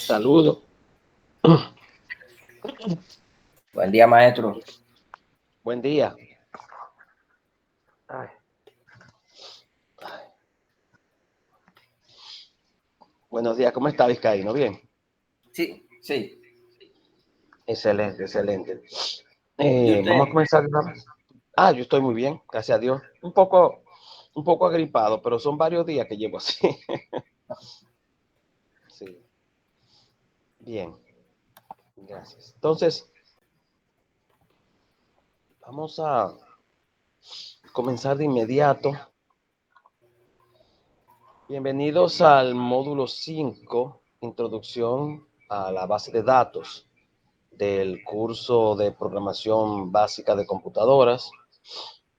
Saludos. Buen día, maestro. Buen día. Ay. Buenos días, ¿cómo está Vizcaíno? ¿Bien? Sí, sí. Excelente, excelente. ¿Y usted? Vamos a comenzar. Yo estoy muy bien, gracias a Dios. Un poco agripado, pero son varios días que llevo así. Sí. Bien, gracias. Entonces, vamos a comenzar de inmediato. Bienvenidos al módulo 5, Introducción a la base de datos del curso de programación básica de computadoras.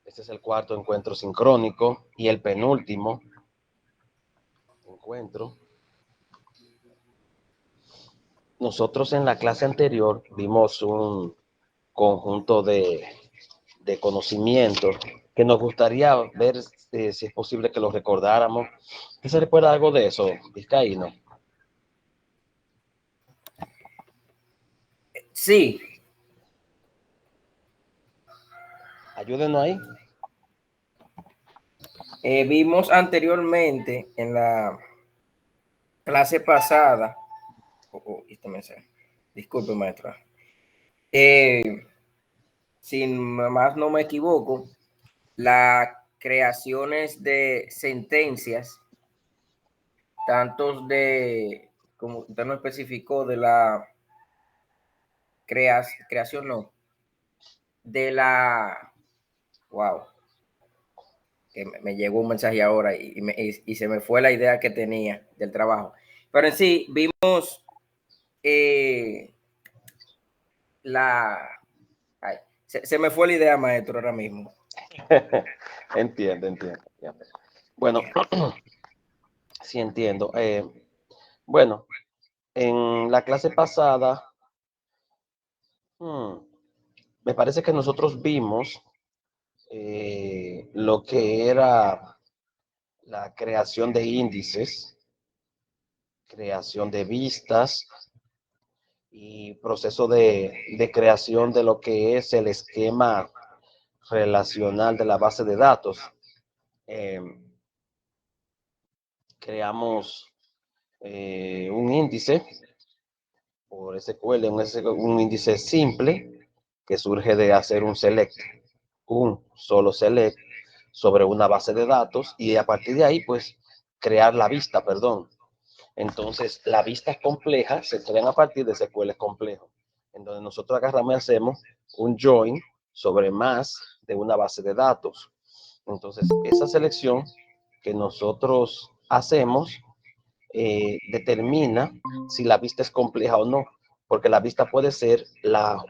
Este es el cuarto encuentro sincrónico y el penúltimo encuentro. Nosotros en la clase anterior vimos un conjunto de conocimientos que nos gustaría ver si es posible que los recordáramos. ¿Usted se recuerda algo de eso, Vizcaíno? Sí. Ayúdenos ahí. Vimos anteriormente en la clase pasada. Este mensaje. Disculpe, maestra. Si más no me equivoco, las creaciones de sentencias, tantos de, como usted no especificó, de la creación, no, de la, wow, que me llegó un mensaje ahora y se me fue la idea que tenía del trabajo. Pero en sí, vimos la... Ay, se me fue la idea, maestro, ahora mismo. Entiendo. Bueno, sí entiendo. Bueno, en la clase pasada, me parece que nosotros vimos lo que era la creación de índices, creación de vistas y proceso de creación de lo que es el esquema relacional de la base de datos. Eh, Creamos un índice por SQL, un índice simple que surge de hacer un solo select sobre una base de datos y a partir de ahí, pues, crear la vista, perdón. Entonces, las vistas complejas se crean a partir de SQL complejos, en donde nosotros agarramos y hacemos un join sobre más de una base de datos. Entonces, esa selección que nosotros hacemos determina si la vista es compleja o no, porque la vista puede ser la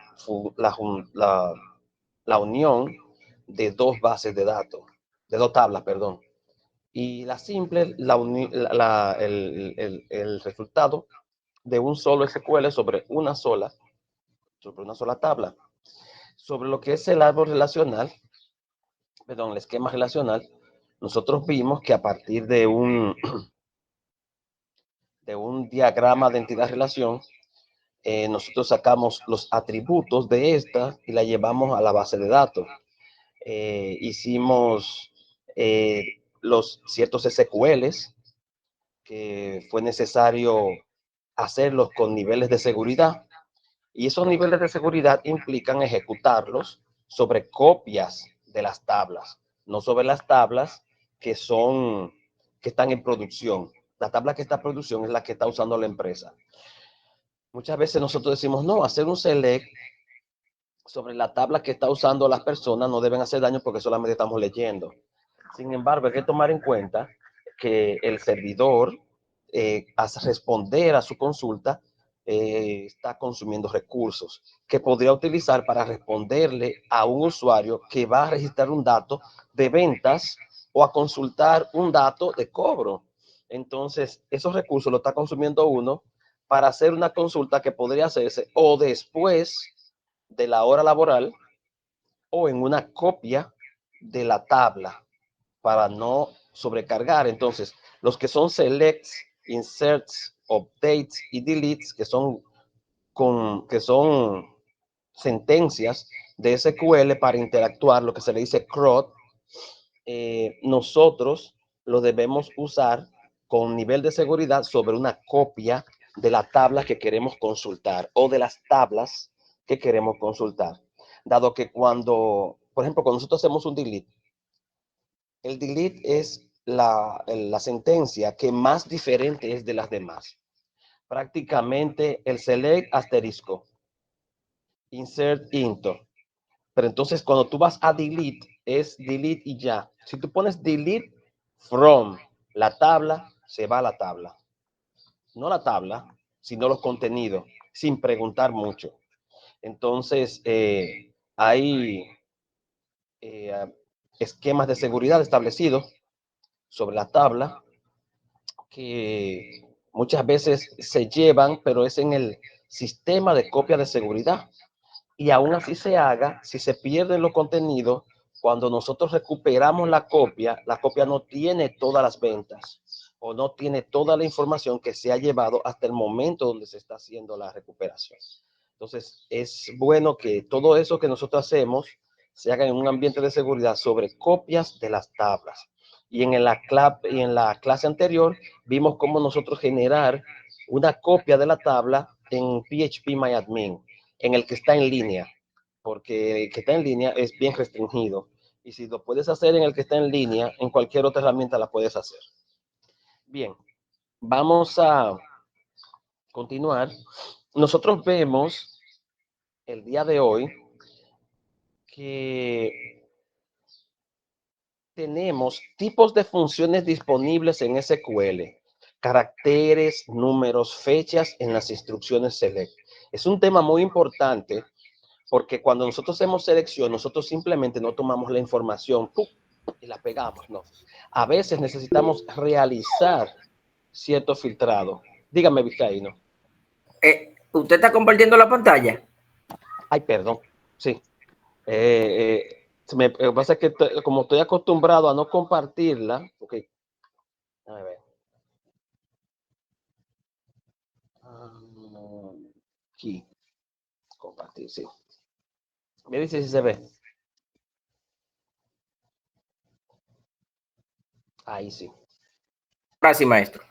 unión de dos bases de datos, de dos tablas, perdón. Y la simple, el resultado de un solo SQL sobre una sola tabla. Sobre lo que es el árbol relacional, perdón, el esquema relacional, nosotros vimos que a partir de un diagrama de entidad-relación, nosotros sacamos los atributos de esta y la llevamos a la base de datos. Hicimos los ciertos SQLs que fue necesario hacerlos con niveles de seguridad, y esos niveles de seguridad implican ejecutarlos sobre copias de las tablas, no sobre las tablas que están en producción. La tabla que está en producción es la que está usando la empresa. Muchas veces nosotros decimos, no, hacer un select sobre la tabla que está usando las personas no deben hacer daño porque solamente estamos leyendo. Sin embargo, hay que tomar en cuenta que el servidor, al responder a su consulta, está consumiendo recursos que podría utilizar para responderle a un usuario que va a registrar un dato de ventas o a consultar un dato de cobro. Entonces, esos recursos lo está consumiendo uno para hacer una consulta que podría hacerse o después de la hora laboral o en una copia de la tabla para no sobrecargar. Entonces, los que son selects, inserts updates y deletes, que son sentencias de SQL para interactuar, lo que se le dice CRUD, nosotros lo debemos usar con nivel de seguridad sobre una copia de la tabla que queremos consultar o de las tablas que queremos consultar. Dado que cuando, por ejemplo, cuando nosotros hacemos un delete, el delete es la sentencia que más diferente es de las demás. Prácticamente el select asterisco, insert into. Pero entonces cuando tú vas a delete, es delete y ya. Si tú pones delete from la tabla, se va a la tabla. No la tabla, sino los contenidos, sin preguntar mucho. Entonces, hay esquemas de seguridad establecidos sobre la tabla que muchas veces se llevan, pero es en el sistema de copia de seguridad. Y aún así se haga, si se pierden los contenidos, cuando nosotros recuperamos la copia no tiene todas las ventas o no tiene toda la información que se ha llevado hasta el momento donde se está haciendo la recuperación. Entonces, es bueno que todo eso que nosotros hacemos se haga en un ambiente de seguridad sobre copias de las tablas. Y en la clase anterior vimos cómo nosotros generar una copia de la tabla en PHPMyAdmin, en el que está en línea, porque el que está en línea es bien restringido. Y si lo puedes hacer en el que está en línea, en cualquier otra herramienta la puedes hacer. Bien, vamos a continuar. Nosotros vemos el día de hoy que tenemos tipos de funciones disponibles en SQL, caracteres, números, fechas en las instrucciones select. Es un tema muy importante porque cuando nosotros hacemos selección, nosotros simplemente no tomamos la información ¡pum! Y la pegamos, no. A veces necesitamos realizar cierto filtrado. Dígame, Vizcaíno. ¿Usted está compartiendo la pantalla? Ay, perdón. Sí. Lo que pasa es que como estoy acostumbrado a no compartirla, ok. A ver. Aquí. Compartir, sí. Me dice si se ve. Ahí sí. Gracias, maestro.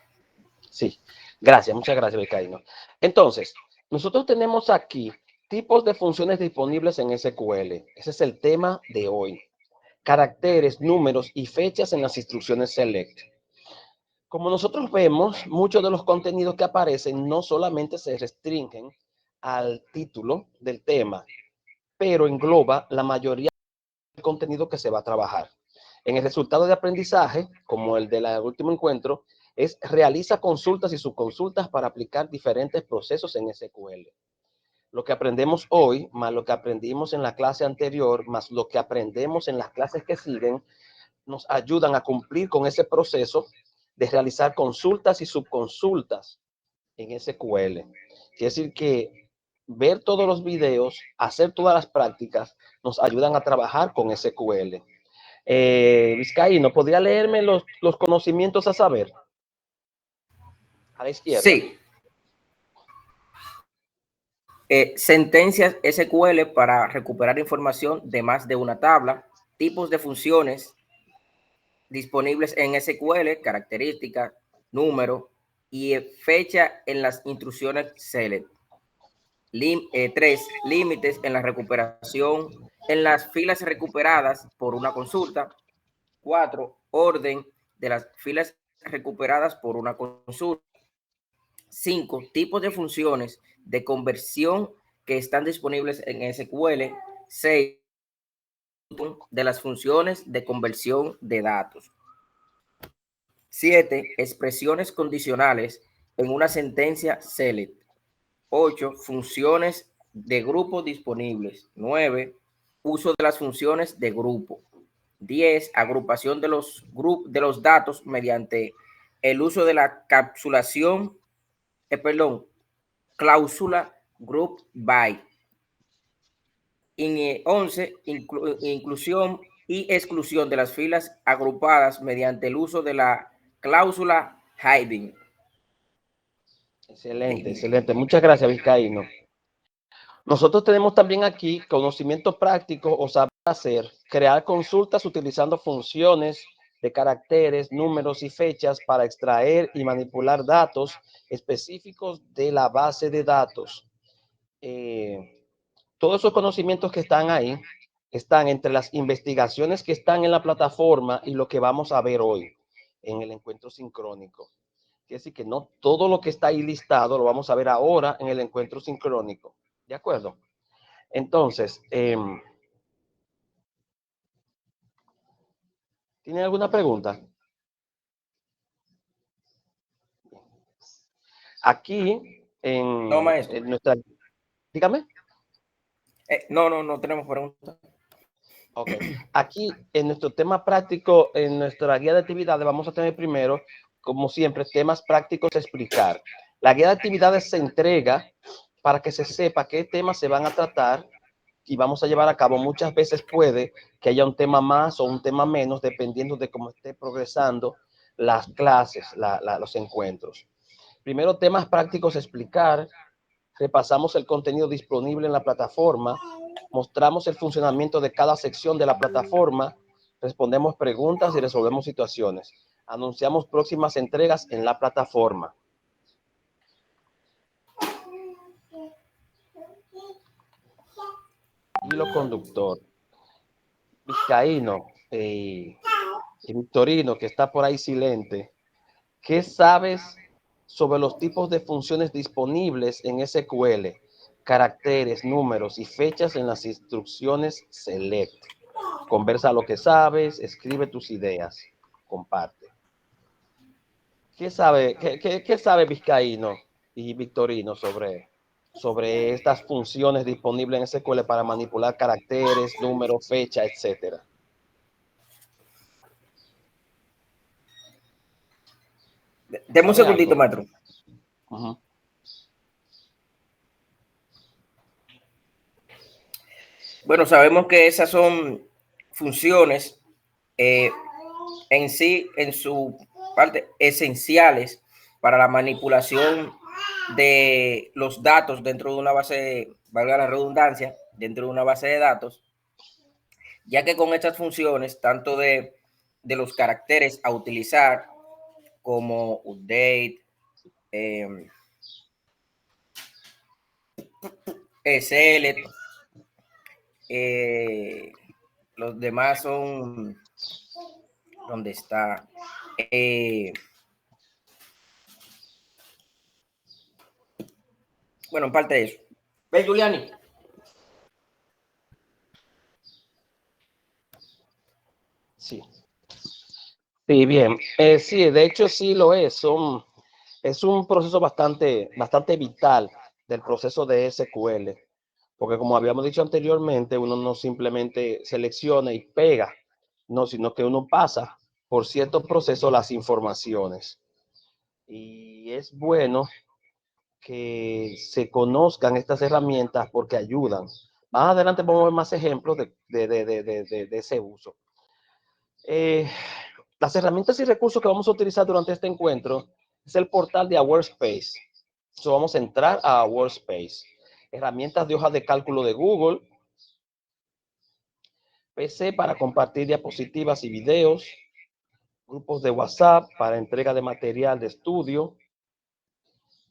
Sí. Gracias, muchas gracias, Vizcaíno. Entonces, nosotros tenemos aquí tipos de funciones disponibles en SQL. Ese es el tema de hoy. Caracteres, números y fechas en las instrucciones select. Como nosotros vemos, muchos de los contenidos que aparecen no solamente se restringen al título del tema, pero engloba la mayoría del contenido que se va a trabajar. En el resultado de aprendizaje, como el del último encuentro, es realiza consultas y subconsultas para aplicar diferentes procesos en SQL. Lo que aprendemos hoy, más lo que aprendimos en la clase anterior, más lo que aprendemos en las clases que siguen, nos ayudan a cumplir con ese proceso de realizar consultas y subconsultas en SQL. Quiere decir que ver todos los videos, hacer todas las prácticas, nos ayudan a trabajar con SQL. Vizcaíno, ¿podría leerme los conocimientos a saber? A la izquierda. Sí. Sentencias SQL para recuperar información de más de una tabla, tipos de funciones disponibles en SQL, características, número y fecha en las instrucciones select. 3. Límites en la recuperación en las filas recuperadas por una consulta. 4. Orden de las filas recuperadas por una consulta. 5. Tipos de funciones de conversión que están disponibles en SQL. 6. De las funciones de conversión de datos. 7. Expresiones condicionales en una sentencia select. 8. Funciones de grupo disponibles. 9. Uso de las funciones de grupo. 10. Agrupación de los datos mediante el uso de la cláusula group by. 11. Inclusión y exclusión de las filas agrupadas mediante el uso de la cláusula hiding. Excelente, excelente. Muchas gracias, Vizcaíno. Nosotros tenemos también aquí conocimiento práctico o saber hacer, crear consultas utilizando funciones de caracteres, números y fechas para extraer y manipular datos específicos de la base de datos. Todos esos conocimientos que están ahí están entre las investigaciones que están en la plataforma y lo que vamos a ver hoy en el encuentro sincrónico. Quiere decir que no todo lo que está ahí listado lo vamos a ver ahora en el encuentro sincrónico. ¿De acuerdo? Entonces, ¿tienen alguna pregunta? Aquí No, maestro. en nuestra... Dígame. No tenemos preguntas. Ok. Aquí en nuestro tema práctico, en nuestra guía de actividades, vamos a tener primero, como siempre, temas prácticos a explicar. La guía de actividades se entrega para que se sepa qué temas se van a tratar y vamos a llevar a cabo. Muchas veces puede que haya un tema más o un tema menos, dependiendo de cómo esté progresando las clases, los encuentros. Primero, temas prácticos a explicar. Repasamos el contenido disponible en la plataforma, mostramos el funcionamiento de cada sección de la plataforma, respondemos preguntas y resolvemos situaciones. Anunciamos próximas entregas en la plataforma. Hilo conductor. Vizcaíno y Victorino, que está por ahí silente. ¿Qué sabes sobre los tipos de funciones disponibles en SQL? Caracteres, números y fechas en las instrucciones select. Conversa lo que sabes, escribe tus ideas, comparte. ¿Qué sabe Vizcaíno y Victorino sobre estas funciones disponibles en SQL para manipular caracteres, números, fecha, etcétera? Deme un ¿Sabe segundito, algo? maestro. Bueno, sabemos que esas son funciones en sí, en su parte, esenciales para la manipulación de los datos dentro de una base, valga la redundancia, dentro de una base de datos, ya que con estas funciones, tanto de los caracteres a utilizar como update, select, los demás son, ¿dónde está? Bueno, en parte de eso. ¿Ves, Giuliani? Sí. Sí, bien. Sí, de hecho sí lo es. Es un proceso bastante vital del proceso de SQL. Porque como habíamos dicho anteriormente, uno no simplemente selecciona y pega, no, sino que uno pasa por ciertos procesos las informaciones. Y es bueno que se conozcan estas herramientas porque ayudan. Más adelante vamos a ver más ejemplos de ese uso. Las herramientas y recursos que vamos a utilizar durante este encuentro es el portal de Workspace. So, vamos a entrar a Workspace. Herramientas de hoja de cálculo de Google, PC para compartir diapositivas y videos, grupos de WhatsApp para entrega de material de estudio,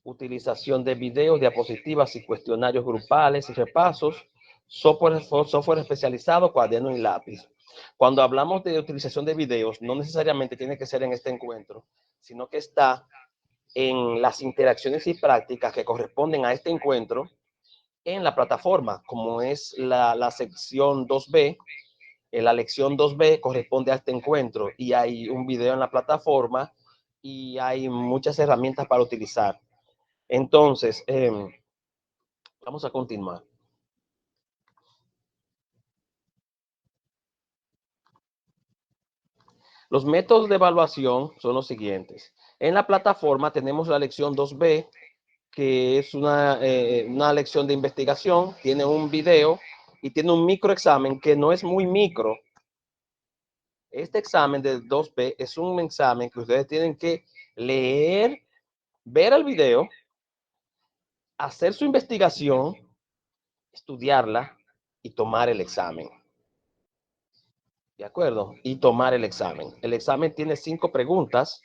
utilización de videos, diapositivas y cuestionarios grupales y repasos, software especializado, cuaderno y lápiz. Cuando hablamos de utilización de videos, no necesariamente tiene que ser en este encuentro, sino que está en las interacciones y prácticas que corresponden a este encuentro en la plataforma, como es la sección 2B. La lección 2B corresponde a este encuentro y hay un video en la plataforma y hay muchas herramientas para utilizar. Entonces, vamos a continuar. Los métodos de evaluación son los siguientes. En la plataforma tenemos la lección 2B, que es una lección de investigación, tiene un video y tiene un microexamen que no es muy micro. Este examen de 2B es un examen que ustedes tienen que leer, ver el video hacer su investigación, estudiarla y tomar el examen. ¿De acuerdo? Y tomar el examen. El examen tiene 5 preguntas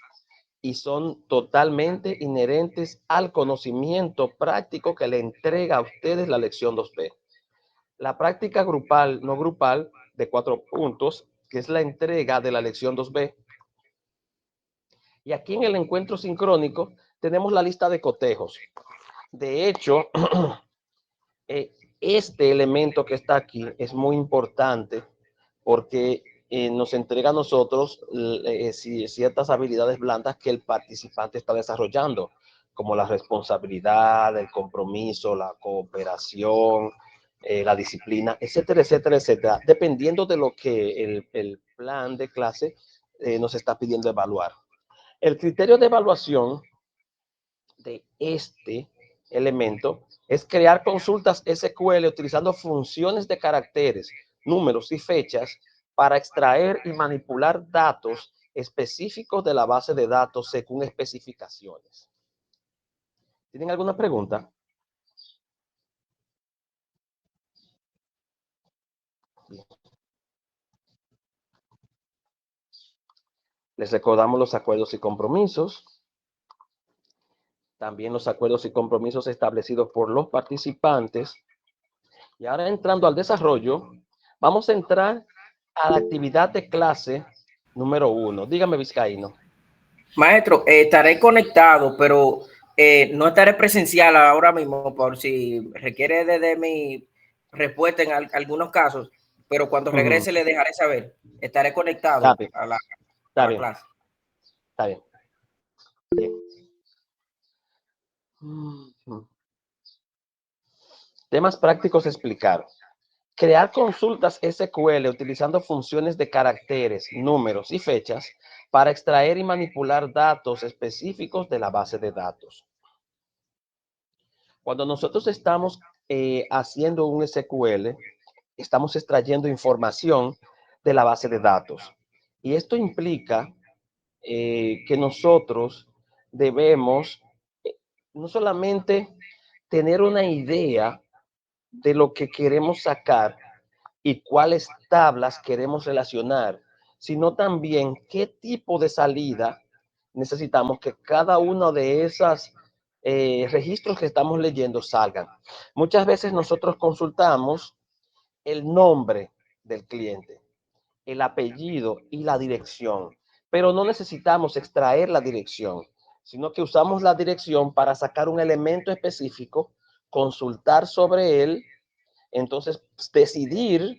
y son totalmente inherentes al conocimiento práctico que le entrega a ustedes la lección 2B. La práctica grupal, no grupal, de 4 puntos, que es la entrega de la lección 2B. Y aquí en el encuentro sincrónico tenemos la lista de cotejos. De hecho, este elemento que está aquí es muy importante porque nos entrega a nosotros ciertas habilidades blandas que el participante está desarrollando, como la responsabilidad, el compromiso, la cooperación, la disciplina, etcétera, etcétera, etcétera, dependiendo de lo que el plan de clase nos está pidiendo evaluar. El criterio de evaluación de este elemento es crear consultas SQL utilizando funciones de caracteres, números y fechas para extraer y manipular datos específicos de la base de datos según especificaciones. ¿Tienen alguna pregunta? Bien. Les recordamos los acuerdos y compromisos. También los acuerdos y compromisos establecidos por los participantes. Y ahora entrando al desarrollo, vamos a entrar a la actividad de clase número 1. Dígame, Vizcaíno. Maestro, estaré conectado, pero no estaré presencial ahora mismo por si requiere de mi respuesta en algunos casos, pero cuando regrese le dejaré saber. Estaré conectado a la clase. Está bien. Bien. Temas prácticos a explicar. Crear consultas SQL utilizando funciones de caracteres, números y fechas para extraer y manipular datos específicos de la base de datos. Cuando nosotros estamos haciendo un SQL, estamos extrayendo información de la base de datos. Y esto implica que nosotros debemos no solamente tener una idea de lo que queremos sacar y cuáles tablas queremos relacionar, sino también qué tipo de salida necesitamos que cada uno de esos registros que estamos leyendo salgan. Muchas veces nosotros consultamos el nombre del cliente, el apellido y la dirección, pero no necesitamos extraer la dirección, sino que usamos la dirección para sacar un elemento específico, consultar sobre él, entonces decidir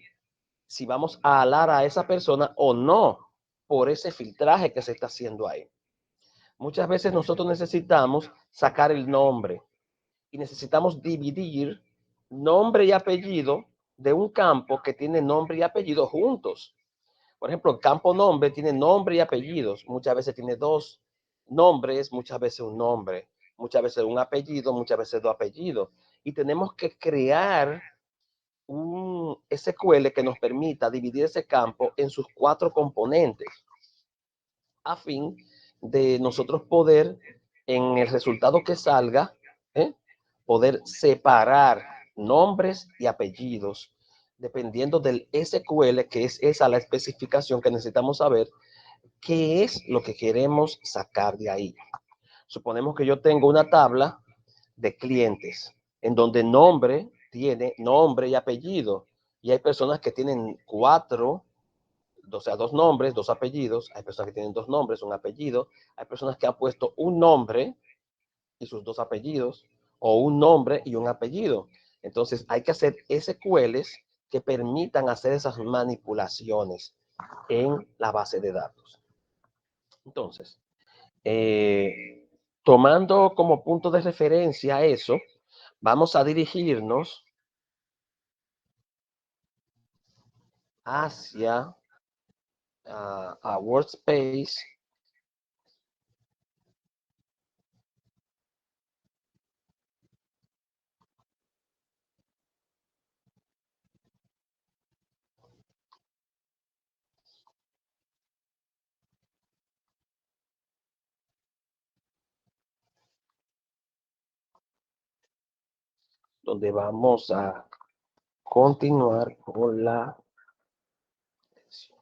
si vamos a alar a esa persona o no por ese filtraje que se está haciendo ahí. Muchas veces nosotros necesitamos sacar el nombre y necesitamos dividir nombre y apellido de un campo que tiene nombre y apellido juntos. Por ejemplo, el campo nombre tiene nombre y apellidos. Muchas veces tiene 2 nombres, muchas veces un nombre, muchas veces un apellido, muchas veces 2 apellidos. Y tenemos que crear un SQL que nos permita dividir ese campo en sus 4 componentes a fin de nosotros poder, en el resultado que salga, poder separar nombres y apellidos dependiendo del SQL, que es esa la especificación que necesitamos saber qué es lo que queremos sacar de ahí. Suponemos que yo tengo una tabla de clientes en donde nombre tiene nombre y apellido, y hay personas que tienen 4, o sea, 2 nombres, 2 apellidos, hay personas que tienen 2 nombres, un apellido, hay personas que han puesto un nombre y sus 2 apellidos, o un nombre y un apellido. Entonces hay que hacer SQLs que permitan hacer esas manipulaciones en la base de datos. Entonces, tomando como punto de referencia eso, vamos a dirigirnos hacia a Workspace. donde vamos a continuar con la lección.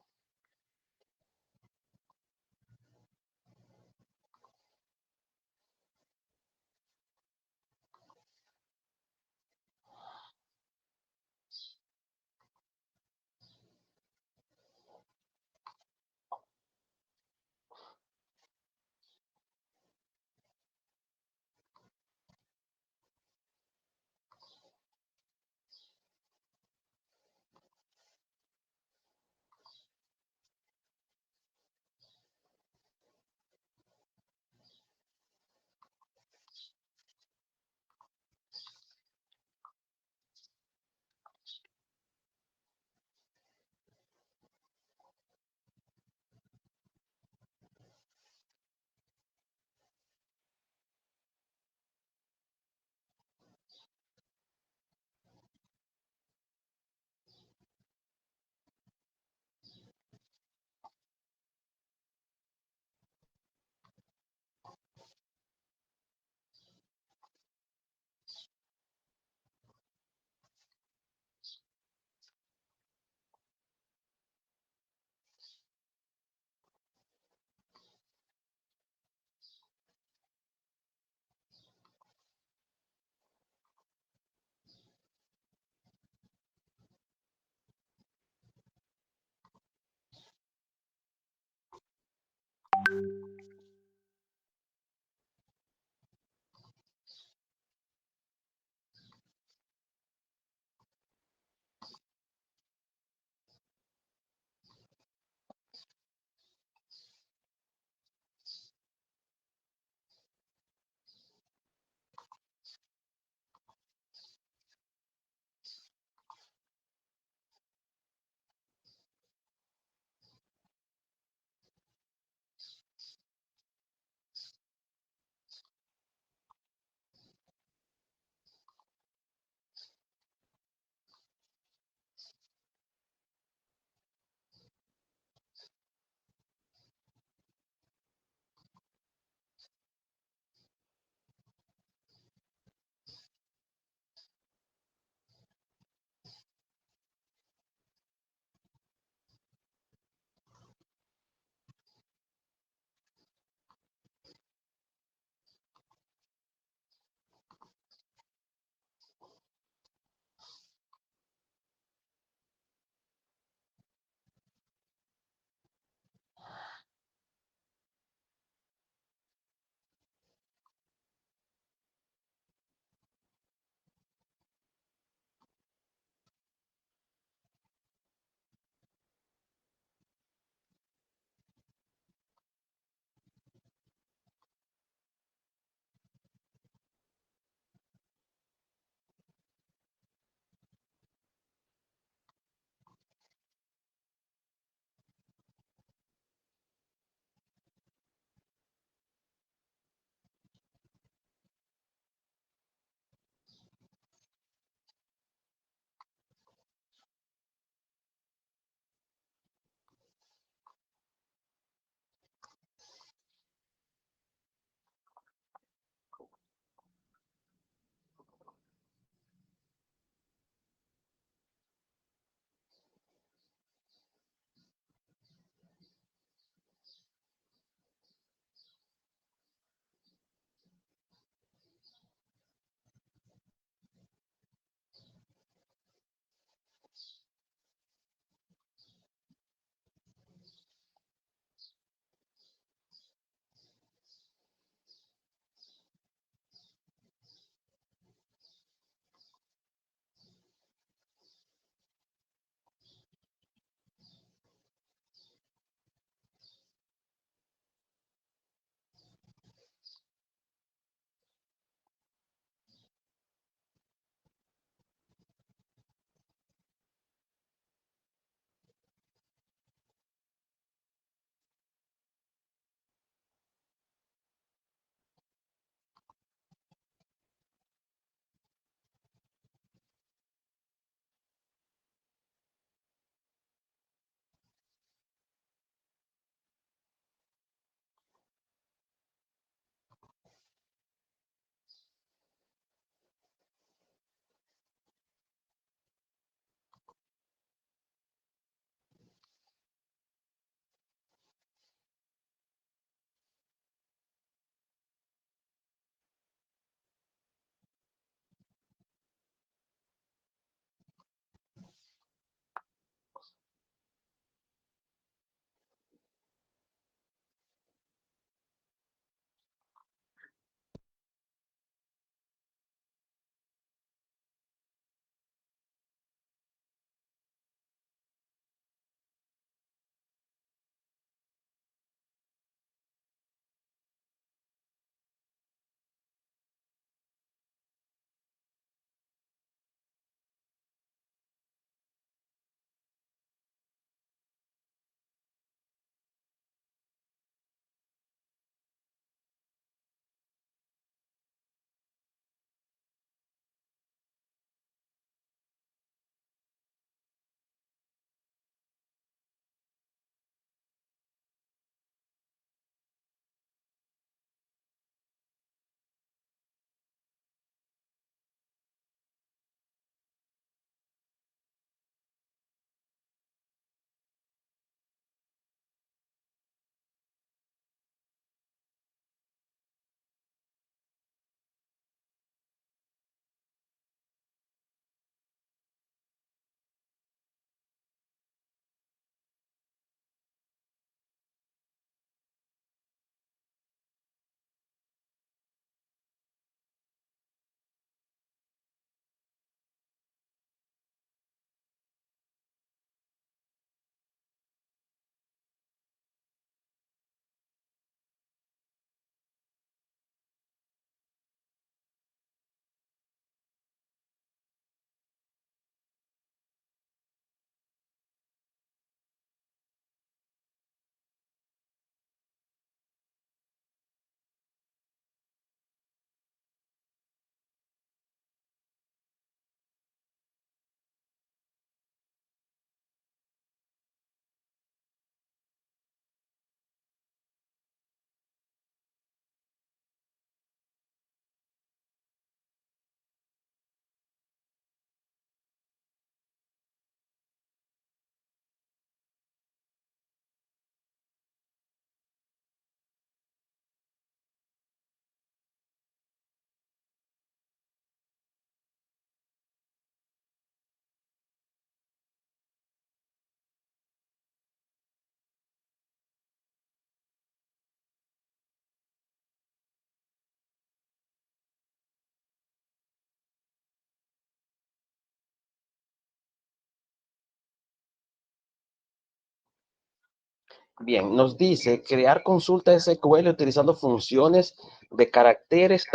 Bien, nos dice crear consulta SQL utilizando funciones de caracteres,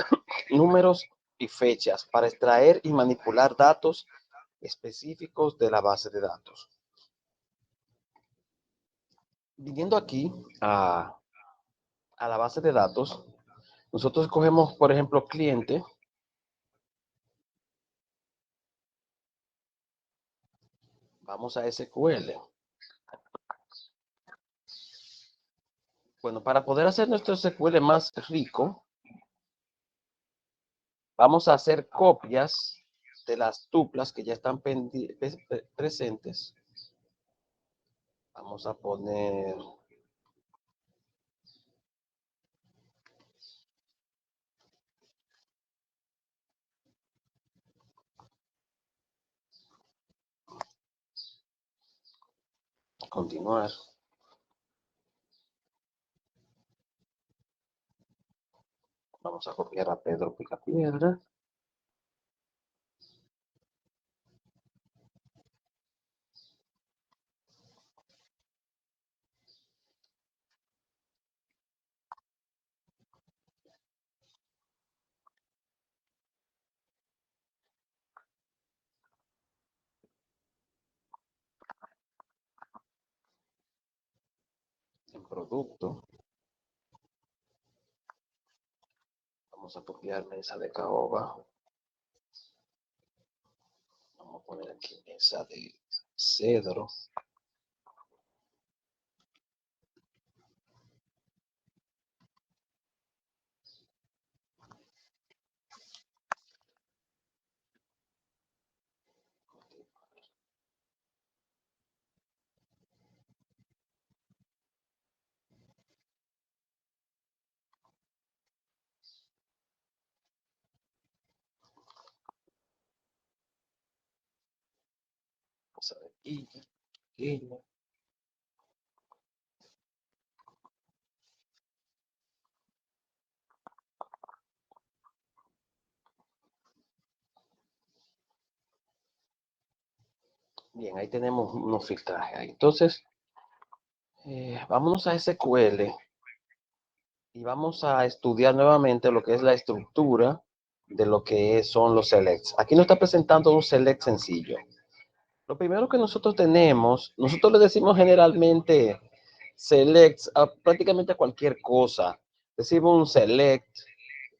números y fechas para extraer y manipular datos específicos de la base de datos. Viniendo aquí a la base de datos, nosotros cogemos, por ejemplo, cliente. Vamos a SQL. Bueno, para poder hacer nuestro SQL más rico, vamos a hacer copias de las tuplas que ya están presentes. Vamos a poner continuar. Vamos a copiar a Pedro Picapiedra. En producto. Vamos a copiar mesa de caoba. Vamos a poner aquí mesa de cedro. Mesa de quilla. Bien, ahí tenemos unos filtrajes. Entonces, vámonos a SQL y vamos a estudiar nuevamente lo que es la estructura de lo que son los selects. Aquí nos está presentando un select sencillo. Lo primero que nosotros tenemos, nosotros le decimos generalmente selects a prácticamente a cualquier cosa. Decimos un select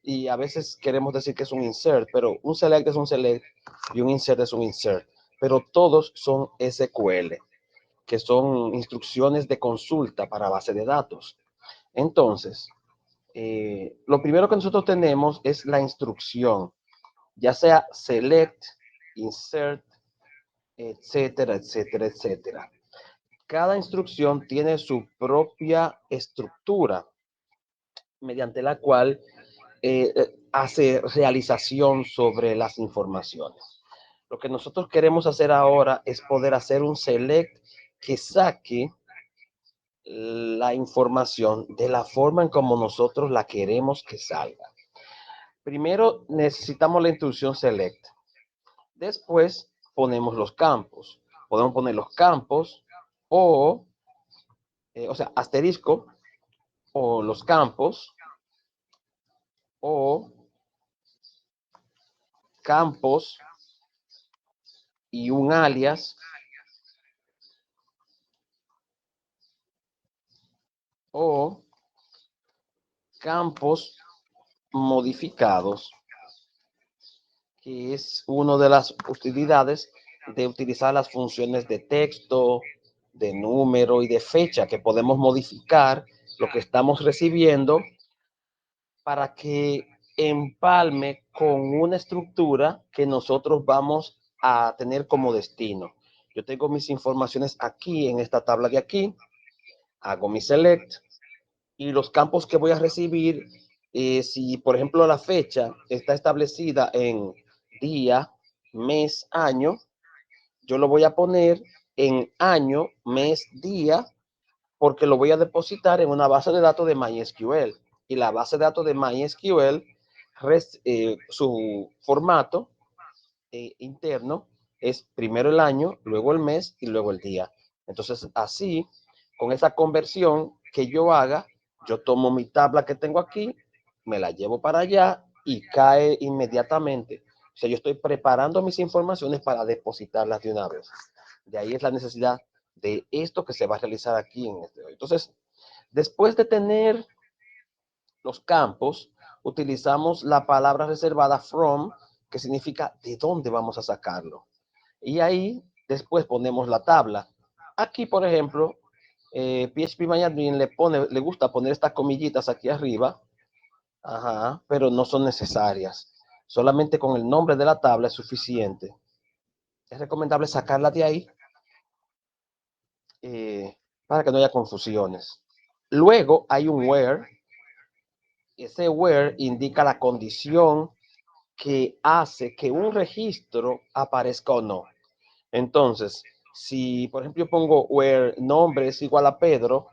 y a veces queremos decir que es un insert, pero un select es un select y un insert es un insert. Pero todos son SQL, que son instrucciones de consulta para base de datos. Entonces, lo primero que nosotros tenemos es la instrucción, ya sea select, insert, etcétera, etcétera, etcétera. Cada instrucción tiene su propia estructura mediante la cual hace realización sobre las informaciones. Lo que nosotros queremos hacer ahora es poder hacer un select que saque la información de la forma en como nosotros la queremos que salga. Primero necesitamos la instrucción select. Después ponemos los campos. Podemos poner los campos o sea, asterisco o los campos o campos y un alias o campos modificados, que es una de las utilidades de utilizar las funciones de texto, de número y de fecha, que podemos modificar lo que estamos recibiendo para que empalme con una estructura que nosotros vamos a tener como destino. Yo tengo mis informaciones aquí en esta tabla de aquí, hago mi select y los campos que voy a recibir, si por ejemplo la fecha está establecida en día, mes, año, yo lo voy a poner en año, mes, día, porque lo voy a depositar en una base de datos de MySQL. Y la base de datos de MySQL, su formato interno es primero el año, luego el mes y luego el día. Entonces, así con esa conversión que yo haga, yo tomo mi tabla que tengo aquí, me la llevo para allá y cae inmediatamente. O sea, yo estoy preparando mis informaciones para depositarlas de una vez. De ahí es la necesidad de esto que se va a realizar aquí en este. Entonces, después de tener los campos, utilizamos la palabra reservada from, que significa de dónde vamos a sacarlo. Y ahí después ponemos la tabla. Aquí, por ejemplo, PHPMyAdmin le gusta poner estas comillitas aquí arriba, pero no son necesarias. Solamente con el nombre de la tabla es suficiente. Es recomendable sacarla de ahí para que no haya confusiones. Luego hay un where. Ese where indica la condición que hace que un registro aparezca o no. Entonces, si por ejemplo yo pongo where nombre es igual a Pedro,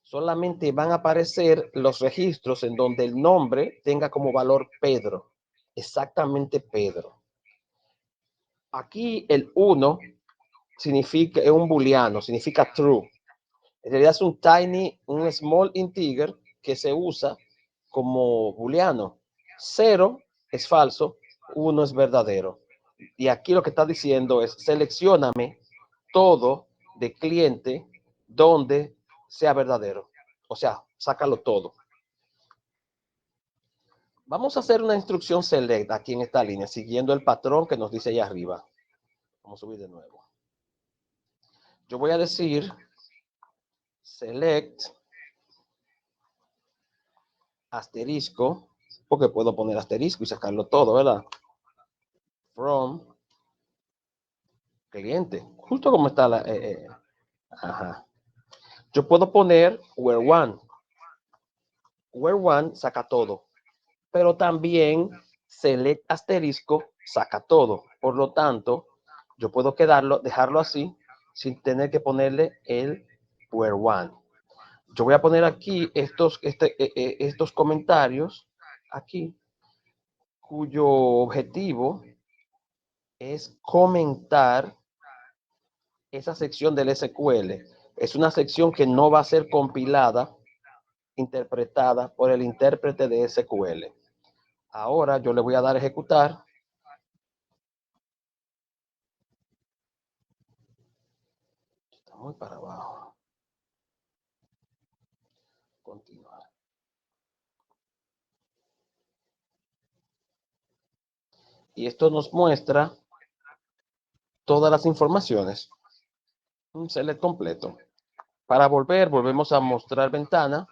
solamente van a aparecer los registros en donde el nombre tenga como valor Pedro, exactamente Pedro. Aquí el 1 significa, es un booleano, significa true. En realidad es un small integer que se usa como booleano. 0 es falso, 1 es verdadero. Y aquí lo que está diciendo es, seleccióname todo de cliente donde sea verdadero. O sea, sácalo todo. Vamos a hacer una instrucción select aquí en esta línea, siguiendo el patrón que nos dice ahí arriba. Vamos a subir de nuevo. Yo voy a decir select asterisco, porque puedo poner asterisco y sacarlo todo, ¿verdad? From cliente, justo como está la... Yo puedo poner where one. Where one saca todo, pero también select asterisco saca todo. Por lo tanto, yo puedo dejarlo así, sin tener que ponerle el where one. Yo voy a poner aquí estos comentarios aquí, cuyo objetivo es comentar esa sección del SQL. Es una sección que no va a ser compilada, interpretada por el intérprete de SQL. Ahora yo le voy a dar a ejecutar. Está muy para abajo. Continuar. Y esto nos muestra todas las informaciones. Un select completo. Para volvemos a mostrar ventana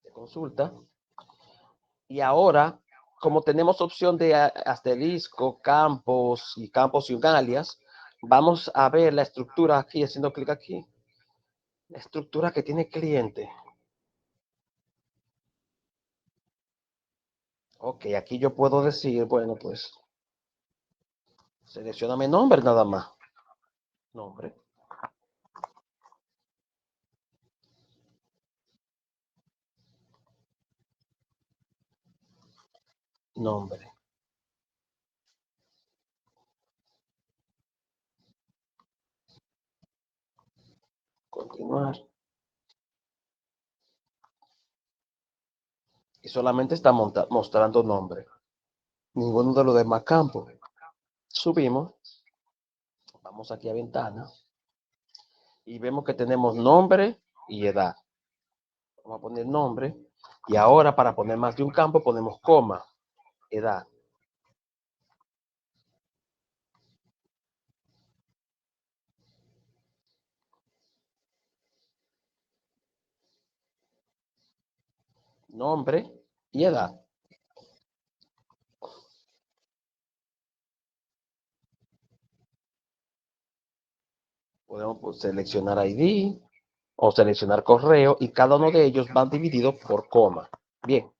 de consulta. Y ahora, como tenemos opción de asterisco, campos y un alias, vamos a ver la estructura aquí, haciendo clic aquí. La estructura que tiene cliente. Ok, aquí yo puedo decir, bueno, pues, seleccioname nombre nada más. Nombre. Nombre. Continuar. Y solamente está mostrando nombre. Ninguno de los demás campos. Subimos. Vamos aquí a ventana. Y vemos que tenemos nombre y edad. Vamos a poner nombre. Y ahora para poner más de un campo ponemos coma. Edad. Nombre y edad. Podemos seleccionar ID o seleccionar correo y cada uno de ellos van divididos por coma. Bien,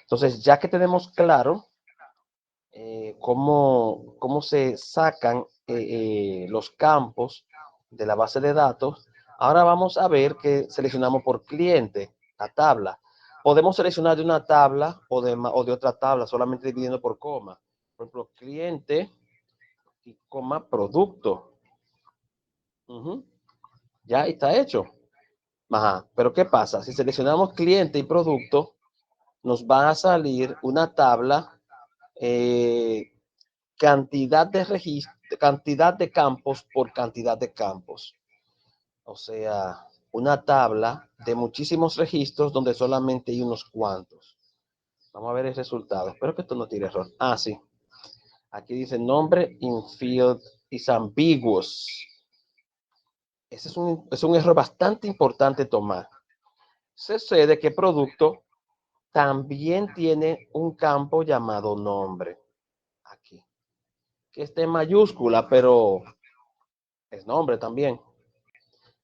entonces ya que tenemos claro cómo se sacan los campos de la base de datos, ahora vamos a ver que seleccionamos por cliente la tabla. Podemos seleccionar de una tabla o de otra tabla, solamente dividiendo por coma. Por ejemplo, cliente y coma producto. Ya está hecho. Ajá. Pero ¿qué pasa? Si seleccionamos cliente y producto, nos va a salir una tabla, cantidad de registros, cantidad de campos por cantidad de campos. O sea, una tabla de muchísimos registros donde solamente hay unos cuantos. Vamos a ver el resultado. Espero que esto no tire error. Ah, sí. Aquí dice nombre infield is ambiguous. Ese es un error bastante importante tomar. Sucede que producto también tiene un campo llamado nombre. Aquí. Que está en mayúscula, pero es nombre también.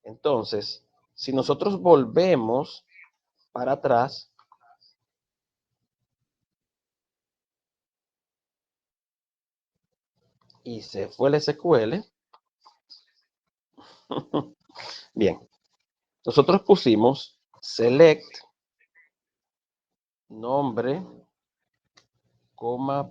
Entonces, si nosotros volvemos para atrás, y se fue el SQL, bien, nosotros pusimos select nombre, coma,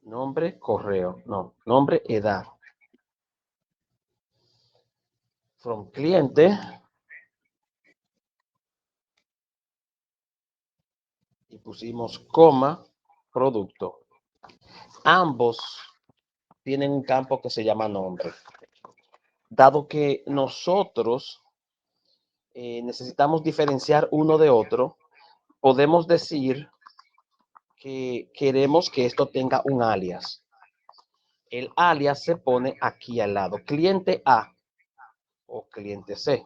nombre, correo, no, nombre, edad. From cliente, y pusimos coma, producto. Ambos tienen un campo que se llama nombre. Dado que nosotros necesitamos diferenciar uno de otro, podemos decir que queremos que esto tenga un alias. El alias se pone aquí al lado, cliente A o cliente C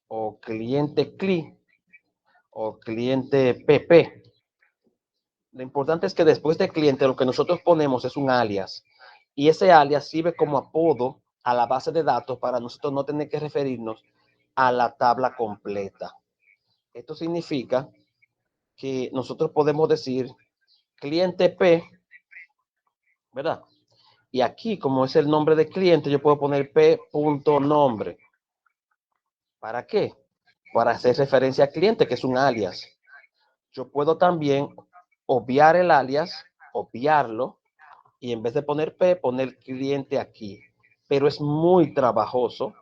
o cliente CLI o cliente PP. Lo importante es que después de cliente lo que nosotros ponemos es un alias y ese alias sirve como apodo a la base de datos para nosotros no tener que referirnos a la tabla completa. Esto significa que nosotros podemos decir cliente P, ¿verdad? Y aquí, como es el nombre de cliente, yo puedo poner p.nombre. ¿Para qué? Para hacer referencia al cliente, que es un alias. Yo puedo también obviar el alias, obviarlo, y en vez de poner p, poner cliente aquí. Pero es muy trabajoso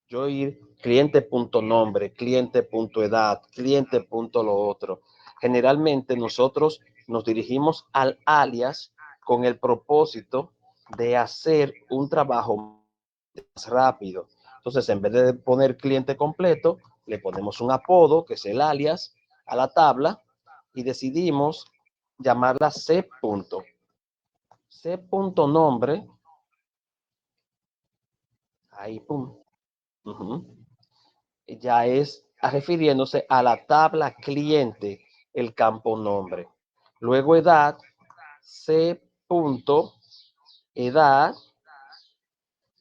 yo ir cliente.nombre, cliente.edad, cliente.lo otro. Generalmente nosotros nos dirigimos al alias con el propósito de hacer un trabajo más rápido. Entonces, en vez de poner cliente completo, le ponemos un apodo, que es el alias, a la tabla y decidimos llamarla C. C. Nombre. Ahí, pum. Ya es refiriéndose a la tabla cliente, el campo nombre. Luego edad, C. Edad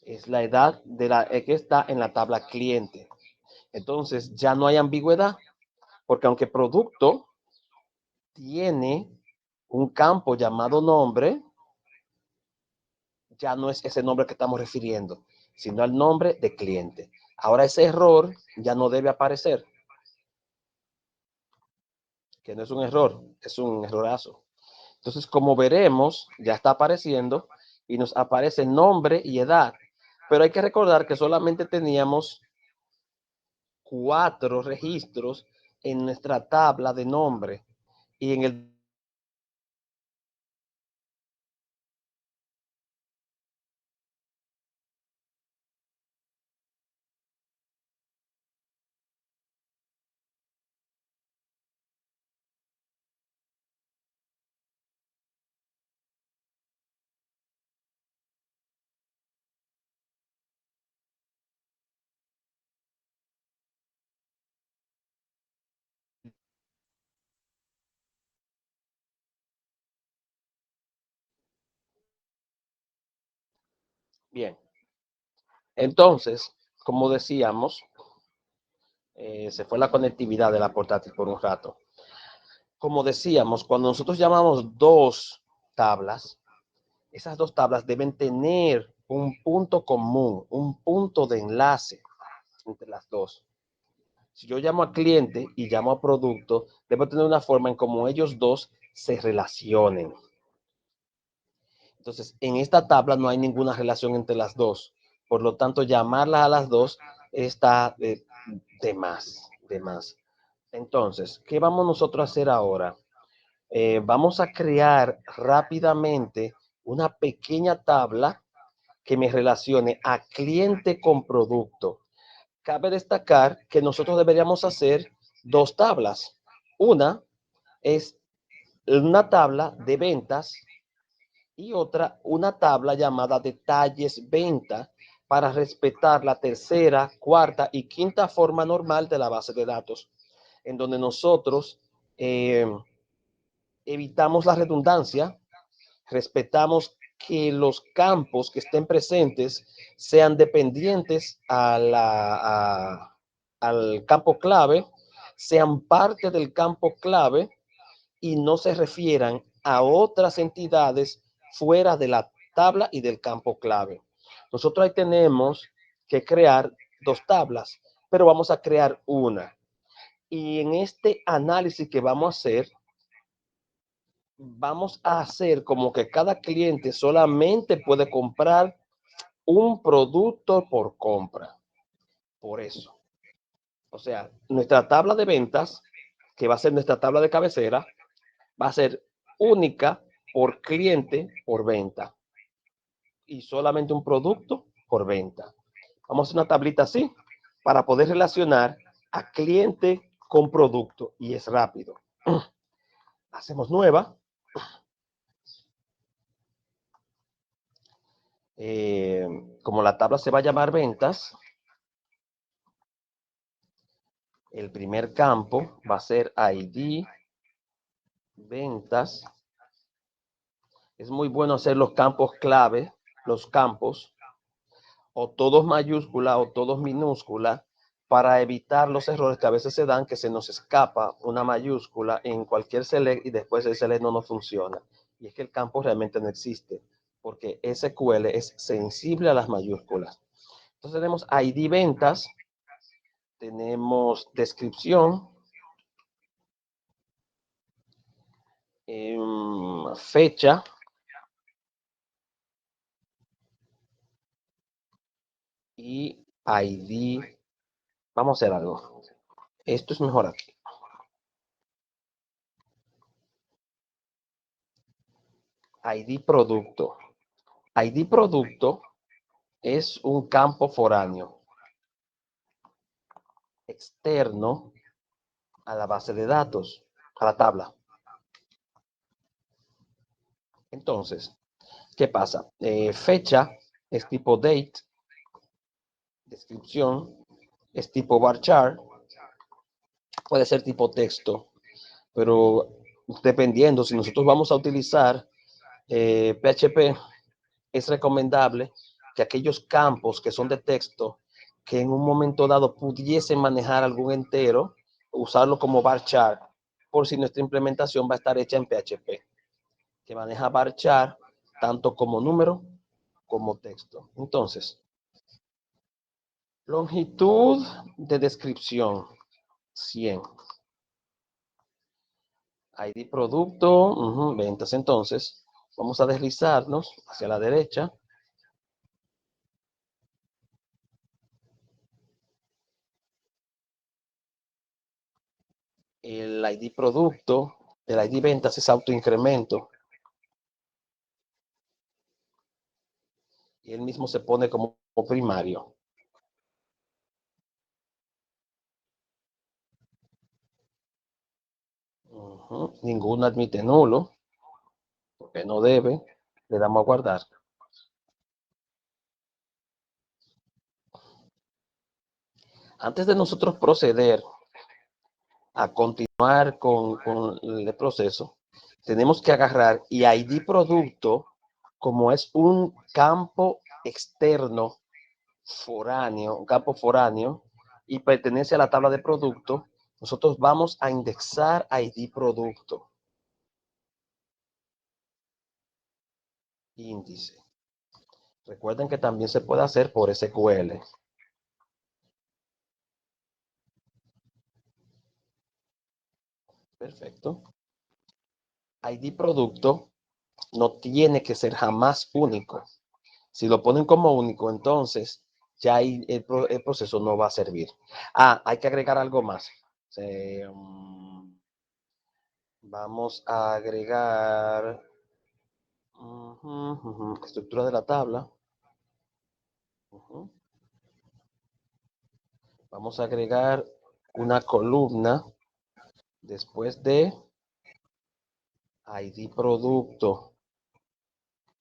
es la edad de la que está en la tabla cliente. Entonces ya no hay ambigüedad, porque aunque producto tiene un campo llamado nombre, ya no es ese nombre que estamos refiriendo, sino al nombre de cliente. Ahora ese error ya no debe aparecer, que no es un error, es un errorazo. Entonces, como veremos, ya está apareciendo y nos aparece nombre y edad. Pero hay que recordar que solamente teníamos 4 registros en nuestra tabla de nombre y en el bien. Entonces, como decíamos, se fue la conectividad de la portátil por un rato. Como decíamos, cuando nosotros llamamos dos tablas, esas dos tablas deben tener un punto común, un punto de enlace entre las dos. Si yo llamo a cliente y llamo a producto, debo tener una forma en cómo ellos dos se relacionen. Entonces, en esta tabla no hay ninguna relación entre las dos. Por lo tanto, llamarlas a las dos está de más, de más. Entonces, ¿qué vamos nosotros a hacer ahora? Vamos a crear rápidamente una pequeña tabla que me relacione a cliente con producto. Cabe destacar que nosotros deberíamos hacer dos tablas. Una es una tabla de ventas y otra una tabla llamada detalles venta para respetar la tercera, cuarta y quinta forma normal de la base de datos, en donde nosotros eh, evitamos la redundancia, respetamos que los campos que estén presentes sean dependientes al campo clave, sean parte del campo clave y no se refieran a otras entidades fuera de la tabla y del campo clave. Nosotros ahí tenemos que crear dos tablas, pero vamos a crear una. Y en este análisis que vamos a hacer como que cada cliente solamente puede comprar un producto por compra. Por eso. O sea, nuestra tabla de ventas, que va a ser nuestra tabla de cabecera, va a ser única por cliente por venta y solamente un producto por venta. Vamos a hacer una tablita así para poder relacionar a cliente con producto y es rápido. Hacemos nueva. Como la tabla se va a llamar ventas, el primer campo va a ser ID ventas. Es muy bueno hacer los campos clave, los campos, o todos mayúscula o todos minúscula, para evitar los errores que a veces se dan, que se nos escapa una mayúscula en cualquier select y después el select no nos funciona. Y es que el campo realmente no existe, porque SQL es sensible a las mayúsculas. Entonces tenemos ID ventas, tenemos descripción, fecha, y ID. Vamos a hacer algo. Esto es mejor aquí. ID producto. ID producto es un campo foráneo externo a la base de datos, a la tabla. Entonces, ¿qué pasa? Fecha es tipo date, descripción es tipo varchar, puede ser tipo texto, pero dependiendo, si nosotros vamos a utilizar PHP, es recomendable que aquellos campos que son de texto, que en un momento dado pudiesen manejar algún entero, usarlo como varchar, por si nuestra implementación va a estar hecha en PHP, que maneja varchar tanto como número como texto. Entonces, longitud de descripción, 100. ID producto, ventas. Entonces, vamos a deslizarnos hacia la derecha. El ID producto, el ID ventas es autoincremento. Y él mismo se pone como primario. Ninguno admite nulo, porque no debe. Le damos a guardar. Antes de nosotros proceder a continuar con el proceso, tenemos que agarrar y ID producto, como es un campo externo foráneo, un campo foráneo, y pertenece a la tabla de producto, nosotros vamos a indexar ID producto. Índice. Recuerden que también se puede hacer por SQL. Perfecto. ID producto no tiene que ser jamás único. Si lo ponen como único, entonces ya ahí el proceso no va a servir. Hay que agregar algo más. Vamos a agregar estructura de la tabla. Vamos a agregar una columna después de ID producto.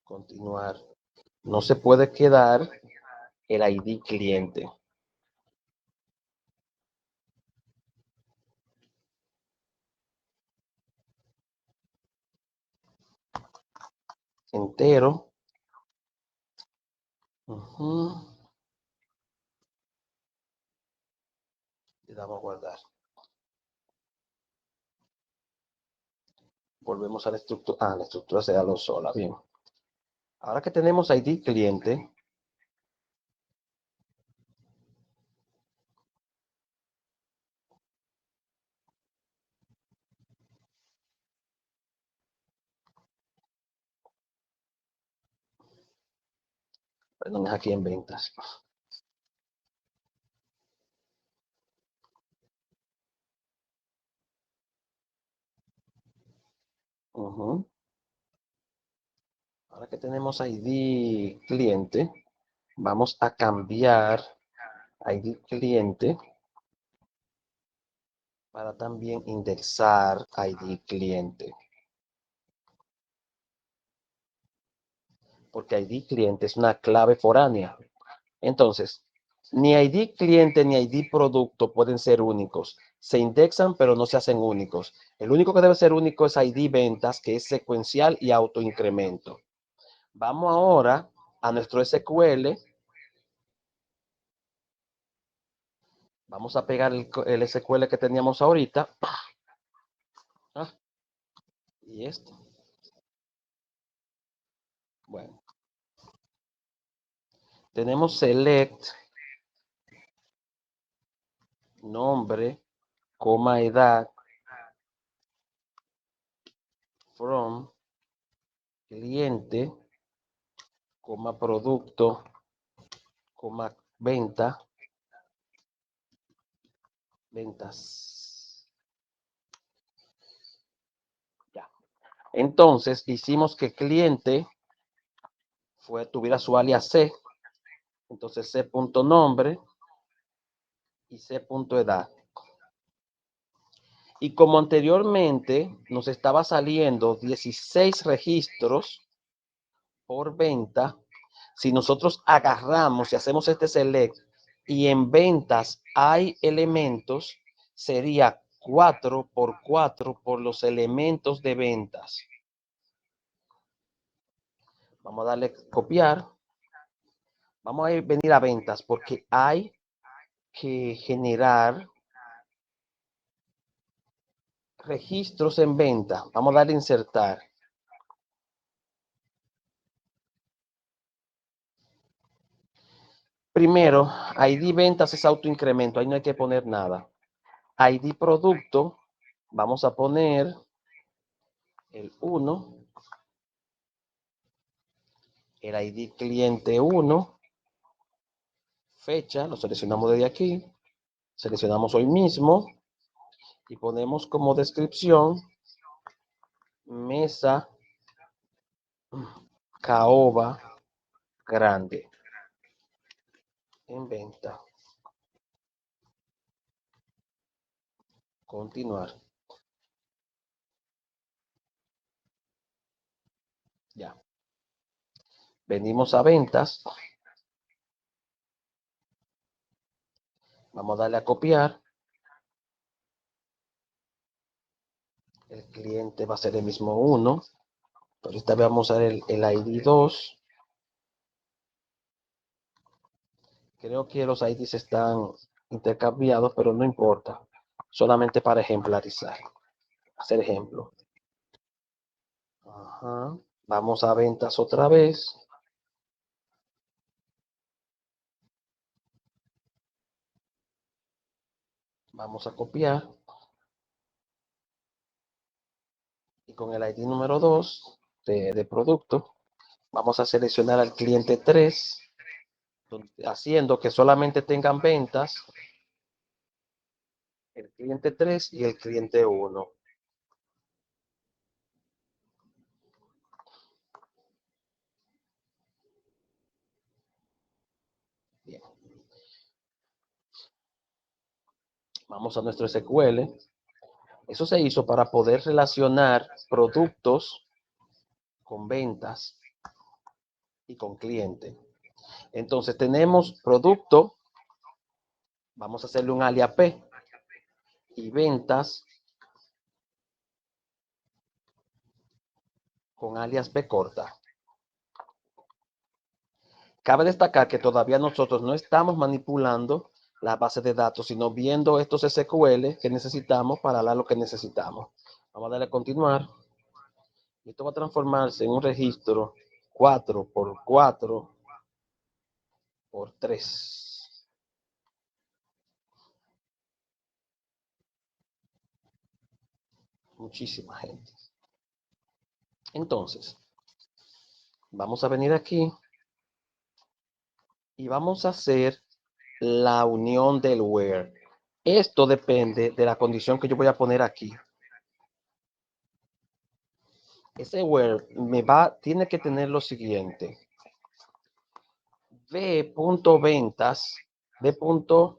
Continuar. No se puede quedar el ID cliente. Entero. Le damos a guardar. Volvemos a la estructura. La estructura se da lo sola. Bien. Ahora que tenemos ID cliente, perdón, es aquí en ventas. Ahora que tenemos ID cliente, vamos a cambiar ID cliente para también indexar ID cliente. Porque ID cliente es una clave foránea. Entonces, ni ID cliente ni ID producto pueden ser únicos. Se indexan, pero no se hacen únicos. El único que debe ser único es ID ventas, que es secuencial y autoincremento. Vamos ahora a nuestro SQL. Vamos a pegar el SQL que teníamos ahorita. Y esto. Bueno. Tenemos select, nombre, coma edad, from, cliente, coma producto, coma venta, ventas. Ya. Entonces hicimos que cliente tuviera su alias C. Entonces C.nombre y C.edad. Y como anteriormente nos estaba saliendo 16 registros por venta, si nosotros agarramos y hacemos este select y en ventas hay elementos, sería 4 por 4 por los elementos de ventas. Vamos a darle copiar. Vamos a venir a ventas porque hay que generar registros en venta. Vamos a darle insertar. Primero, ID ventas es autoincremento. Ahí no hay que poner nada. ID producto, vamos a poner el 1. El ID cliente 1. Fecha, lo seleccionamos desde aquí. Seleccionamos hoy mismo. Y ponemos como descripción mesa caoba grande en venta. Continuar. Ya. Venimos a ventas. Vamos a darle a copiar. El cliente va a ser el mismo 1. Ahorita vamos a ver el ID 2. Creo que los IDs están intercambiados, pero no importa. Solamente para ejemplarizar. Hacer ejemplo. Ajá. Vamos a ventas otra vez. Vamos a copiar. Y con el ID número 2, de producto. Vamos a seleccionar al cliente 3, haciendo que solamente tengan ventas el cliente 3 y el cliente 1. Bien. Vamos a nuestro SQL. Eso se hizo para poder relacionar productos con ventas y con cliente. Entonces tenemos producto, vamos a hacerle un alias P, y ventas con alias P corta. Cabe destacar que todavía nosotros no estamos manipulando la base de datos, sino viendo estos SQL que necesitamos para dar lo que necesitamos. Vamos a darle a continuar. Esto va a transformarse en un registro 4x4 por 3. Muchísima gente. Entonces, vamos a venir aquí y vamos a hacer la unión del where. Esto depende de la condición que yo voy a poner aquí. Ese where tiene que tener lo siguiente. V.ventas, V.id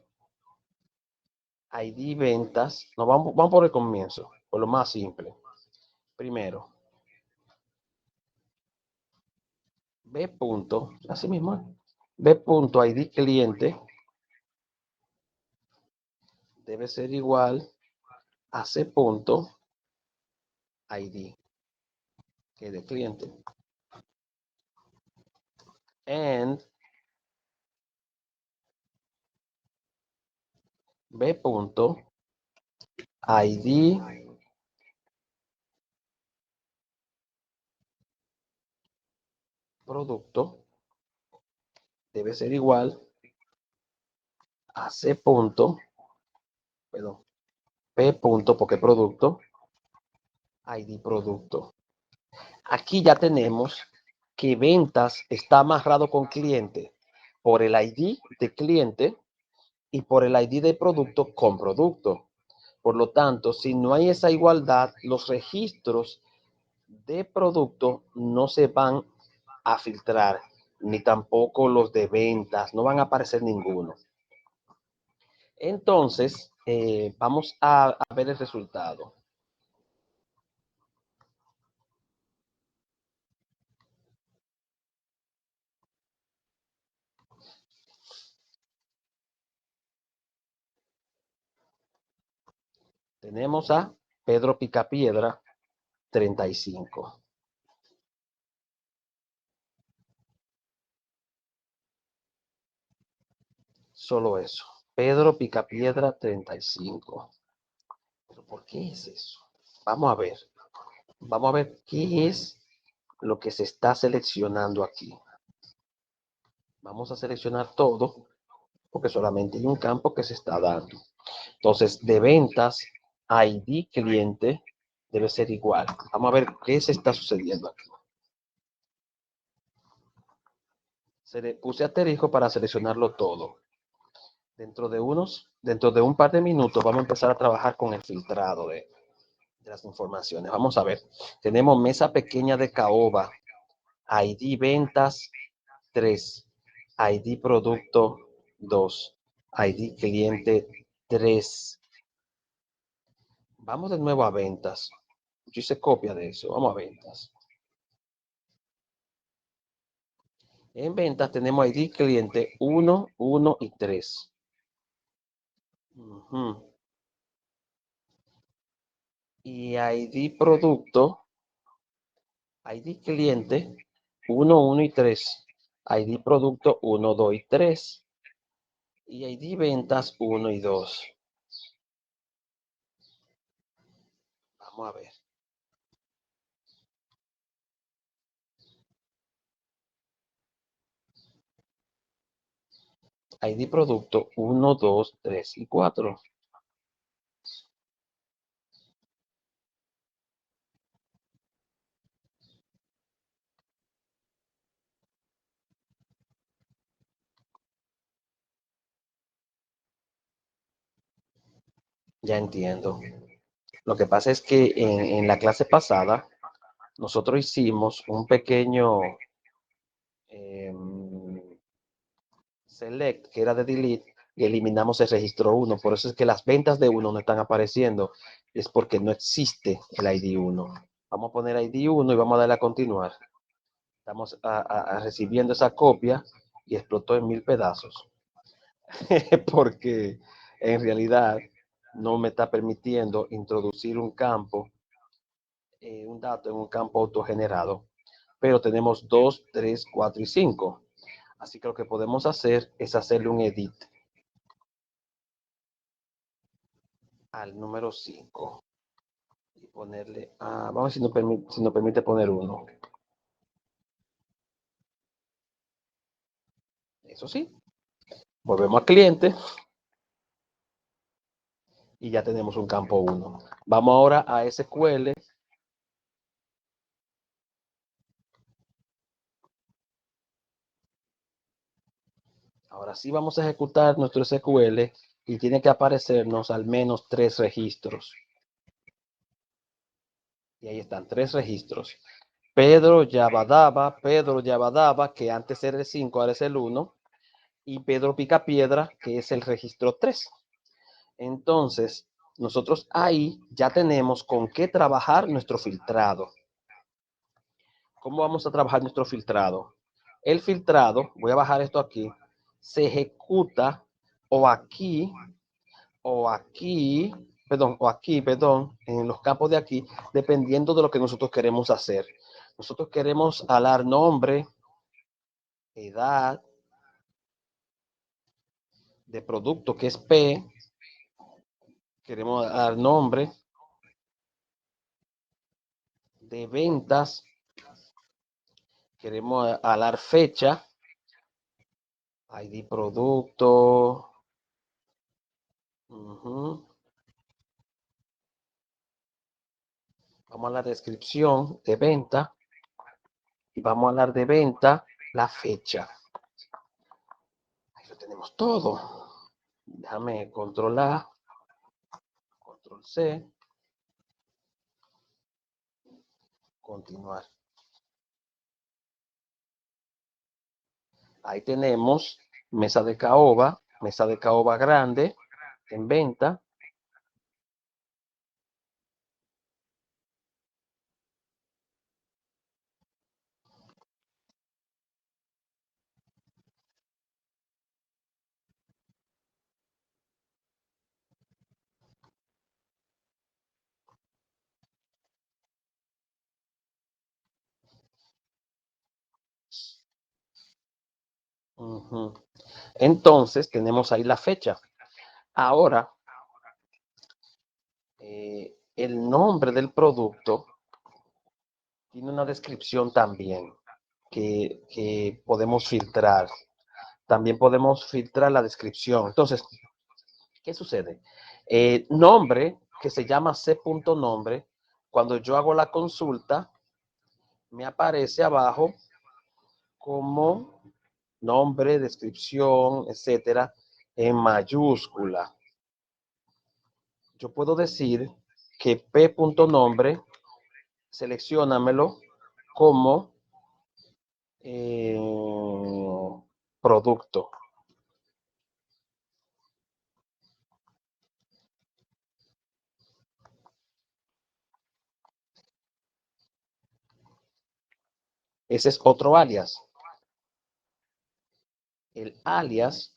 ventas. No, vamos por el comienzo, por lo más simple. Primero, B. Así mismo, B.id cliente debe ser igual a C.id, que es de cliente. And B.id producto debe ser igual a P. Porque producto, ID producto. Aquí ya tenemos que ventas está amarrado con cliente por el ID de cliente y por el ID de producto con producto. Por lo tanto, si no hay esa igualdad, los registros de producto no se van a filtrar, ni tampoco los de ventas, no van a aparecer ninguno. Entonces, vamos a ver el resultado. Tenemos a Pedro Picapiedra, 35. Solo eso. Pedro Picapiedra, 35. ¿Pero por qué es eso? Vamos a ver. Vamos a ver qué es lo que se está seleccionando aquí. Vamos a seleccionar todo, porque solamente hay un campo que se está dando. Entonces, de ventas, ID cliente debe ser igual. Vamos a ver qué se está sucediendo aquí. Puse asterisco para seleccionarlo todo. Dentro de un par de minutos, vamos a empezar a trabajar con el filtrado de las informaciones. Vamos a ver. Tenemos mesa pequeña de caoba, ID ventas 3, ID producto 2, ID cliente 3. Vamos de nuevo a ventas. Yo hice copia de eso. Vamos a ventas. En ventas tenemos ID cliente 1, 1 y 3. Y ID producto, ID cliente 1, 1 y 3. ID producto 1, 2 y 3. Y ID ventas 1 y 2. Vamos a ver. ID producto 1, 2, 3 y 4. Ya entiendo. Lo que pasa es que en la clase pasada nosotros hicimos un pequeño select, que era de delete, y eliminamos el registro 1. Por eso es que las ventas de 1 no están apareciendo. Es porque no existe el ID 1. Vamos a poner ID 1 y vamos a darle a continuar. Estamos recibiendo esa copia y explotó en 1000 pedazos. Porque en realidad no me está permitiendo introducir un campo, un dato en un campo autogenerado. Pero tenemos 2, 3, 4 y 5. Así que lo que podemos hacer es hacerle un edit al número 5 y ponerle, vamos a ver si nos permite poner uno. Eso sí, volvemos a cliente y ya tenemos un campo 1. Vamos ahora a SQL. Ahora sí vamos a ejecutar nuestro SQL y tiene que aparecernos al menos 3 registros. Y ahí están 3 registros. Pedro Yabadaba, que antes era el 5, ahora es el 1. Y Pedro Picapiedra, que es el registro 3. Entonces, nosotros ahí ya tenemos con qué trabajar nuestro filtrado. ¿Cómo vamos a trabajar nuestro filtrado? El filtrado, voy a bajar esto aquí, se ejecuta o aquí, en los campos de aquí, dependiendo de lo que nosotros queremos hacer. Nosotros queremos alar nombre, edad, de producto, que es P. Queremos dar nombre, de ventas, queremos alar fecha, ID producto. Vamos a la descripción de venta y vamos a hablar de venta la fecha. Ahí lo tenemos todo. Déjame controlar, control C, continuar. Ahí tenemos mesa de caoba grande en venta. Entonces tenemos ahí la fecha. Ahora, el nombre del producto tiene una descripción también que podemos filtrar. También podemos filtrar la descripción. Entonces, ¿qué sucede? Nombre, que se llama c.nombre, cuando yo hago la consulta, me aparece abajo como nombre, descripción, etcétera, en mayúscula. Yo puedo decir que p.nombre, selecciónamelo como producto. Ese es otro alias. El alias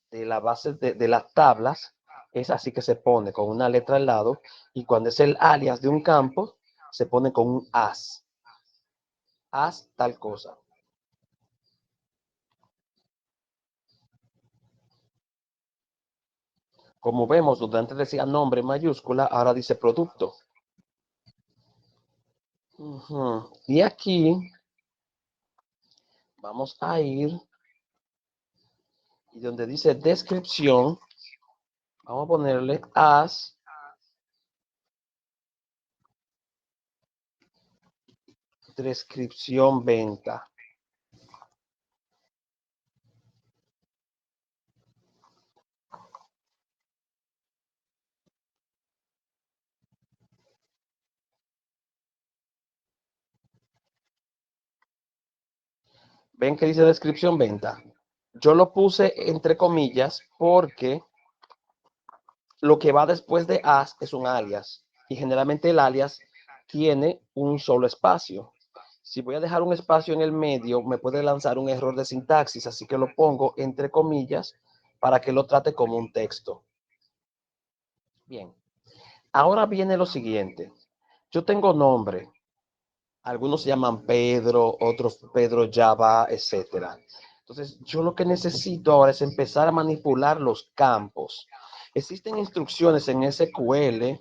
de la base de las tablas es así que se pone con una letra al lado, y cuando es el alias de un campo se pone con un as tal cosa. Como vemos, donde antes decía nombre en mayúscula, ahora dice producto. Y aquí vamos a ir y donde dice descripción, vamos a ponerle as descripción venta. ven que dice descripción venta. Yo lo puse entre comillas porque lo que va después de as es un alias y generalmente el alias tiene un solo espacio. Si voy a dejar un espacio en el medio, me puede lanzar un error de sintaxis, así que lo pongo entre comillas para que lo trate como un texto. Bien, ahora viene lo siguiente. Yo tengo nombre. Algunos se llaman Pedro, otros Pedro Java, etcétera. Entonces, yo lo que necesito ahora es empezar a manipular los campos. Existen instrucciones en SQL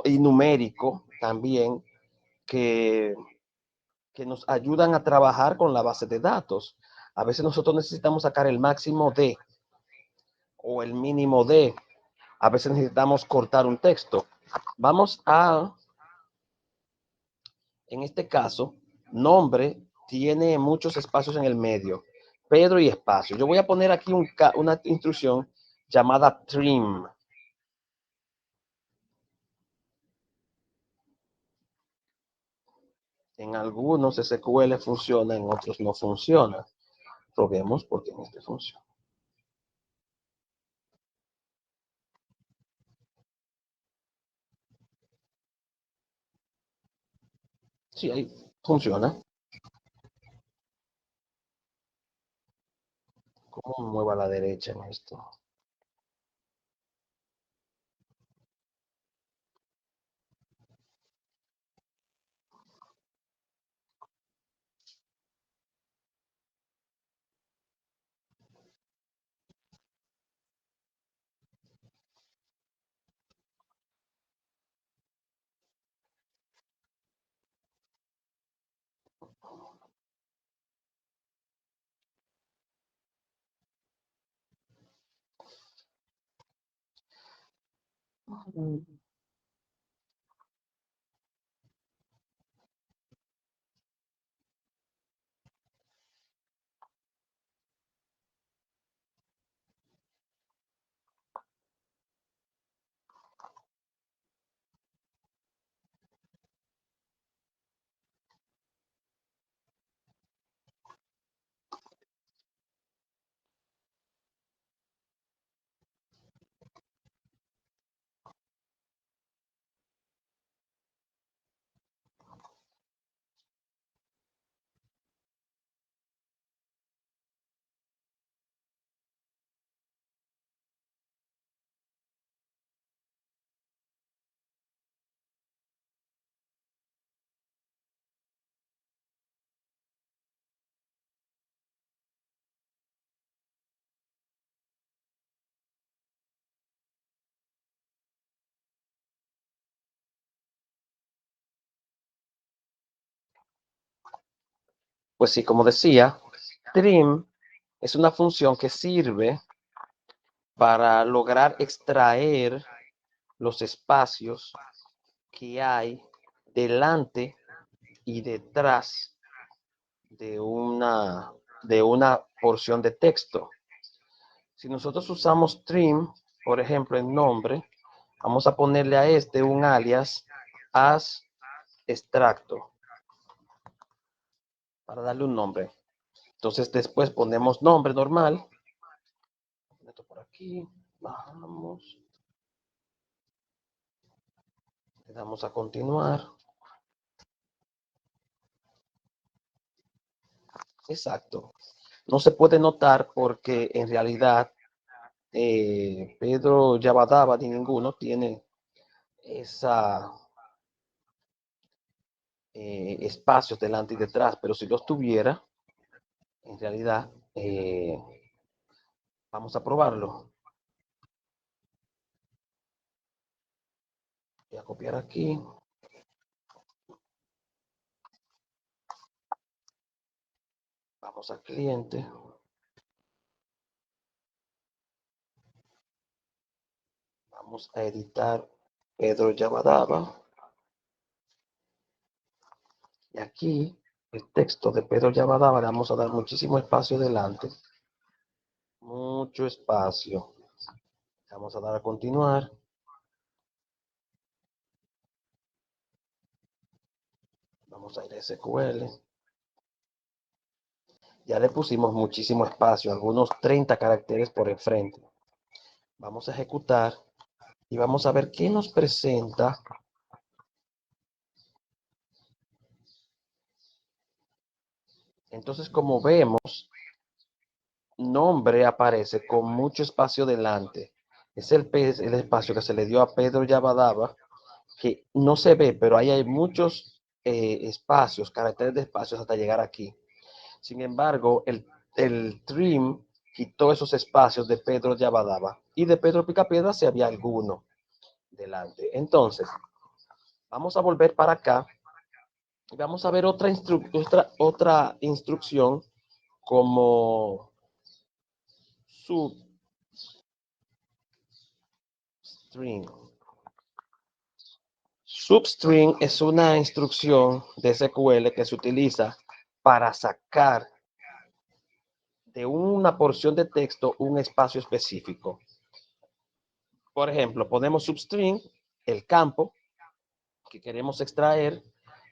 y numérico también que, que nos ayudan a trabajar con la base de datos. A veces nosotros necesitamos sacar el máximo de o el mínimo de. A veces necesitamos cortar un texto. Vamos a, en este caso, nombre tiene muchos espacios en el medio. Pedro y espacio. Yo voy a poner aquí una instrucción llamada trim. En algunos SQL funciona, en otros no funciona. Probemos porque en este funciona. Sí, ahí funciona. ¿Cómo me muevo a la derecha en esto? Pues sí, como decía, trim es una función que sirve para lograr extraer los espacios que hay delante y detrás de una porción de texto. Si nosotros usamos trim, por ejemplo, en nombre, vamos a ponerle a este un alias as extracto para darle un nombre. Entonces después ponemos nombre normal. Esto por aquí, bajamos, le damos a continuar. Exacto. No se puede notar porque en realidad Pedro Yabadaba ni ninguno tiene esa espacios delante y detrás, pero si los tuviera, en realidad, vamos a probarlo. Voy a copiar aquí. Vamos al cliente. Vamos a editar Pedro Yabadaba. Y aquí, el texto de Pedro Yabadaba, le vamos a dar muchísimo espacio delante. Mucho espacio. Vamos a dar a continuar. Vamos a ir a SQL. Ya le pusimos muchísimo espacio, algunos 30 caracteres por enfrente. Vamos a ejecutar y vamos a ver qué nos presenta. Entonces, como vemos, nombre aparece con mucho espacio delante. Es el espacio que se le dio a Pedro Yabadaba, que no se ve, pero ahí hay muchos espacios, caracteres de espacios hasta llegar aquí. Sin embargo, el trim quitó esos espacios de Pedro Yabadaba y de Pedro Picapiedra si había alguno delante. Entonces, vamos a volver para acá y vamos a ver otra instrucción como substring. Substring es una instrucción de SQL que se utiliza para sacar de una porción de texto un espacio específico. Por ejemplo, ponemos substring, el campo que queremos extraer,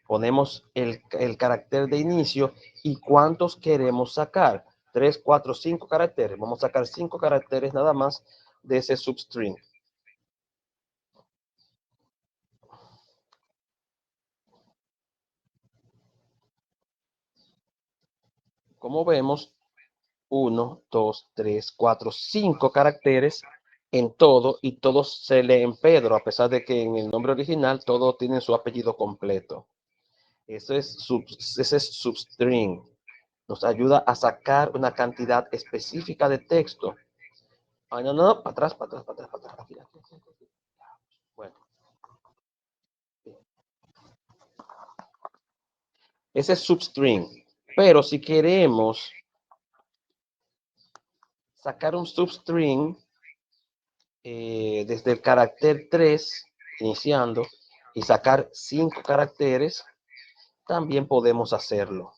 ponemos el carácter de inicio y cuántos queremos sacar. 3, 4, 5 caracteres. Vamos a sacar 5 caracteres nada más de ese substring. Como vemos, 1, 2, 3, 4, 5 caracteres en todo y todos se leen Pedro, a pesar de que en el nombre original todos tienen su apellido completo. Ese es substring. Nos ayuda a sacar una cantidad específica de texto. Ay, no, para atrás, para atrás, para atrás, para atrás. Aquí. Bueno, ese es substring. Pero si queremos sacar un substring desde el carácter 3, iniciando, y sacar 5 caracteres, también podemos hacerlo.